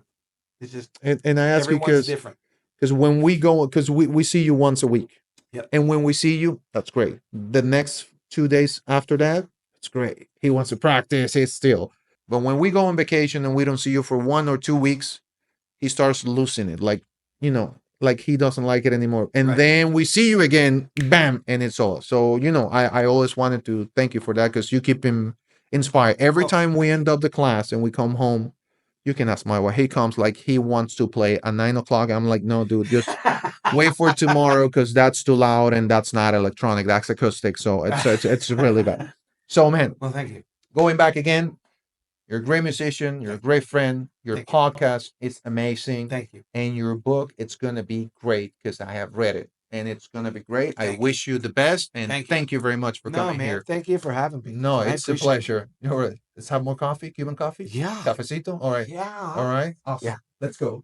It's just And I ask you everyone's because different. when we go, because we see you once a week. Yep. And when we see you, that's great. The next 2 days after that, it's great. He wants to practice it still. But when we go on vacation and we don't see you for 1 or 2 weeks, he starts losing it, like, like he doesn't like it anymore. And Right. then we see you again, bam, and it's all. So, I always wanted to thank you for that, because you keep him inspired. Every Oh, time we thank end up the class and we come home, you can ask my wife. He comes like he wants to play at 9 o'clock. I'm like, no, dude, just wait for tomorrow, because that's too loud and that's not electronic. That's acoustic. So it's really bad. So, man, Well, thank you. going back again, you're a great musician. You're a great friend. Your Thank you. podcast is amazing. Thank you. And your book, it's gonna be great, because I have read it, and it's gonna be great. I Thank you. wish you the best, and Thank you. thank you very much for No, coming man. here. Thank you for having me. No, I it's a appreciate it. pleasure. All right, let's have more coffee. Cuban coffee. Yeah. Cafecito. All right. Yeah. All right. Awesome. Yeah. Let's go.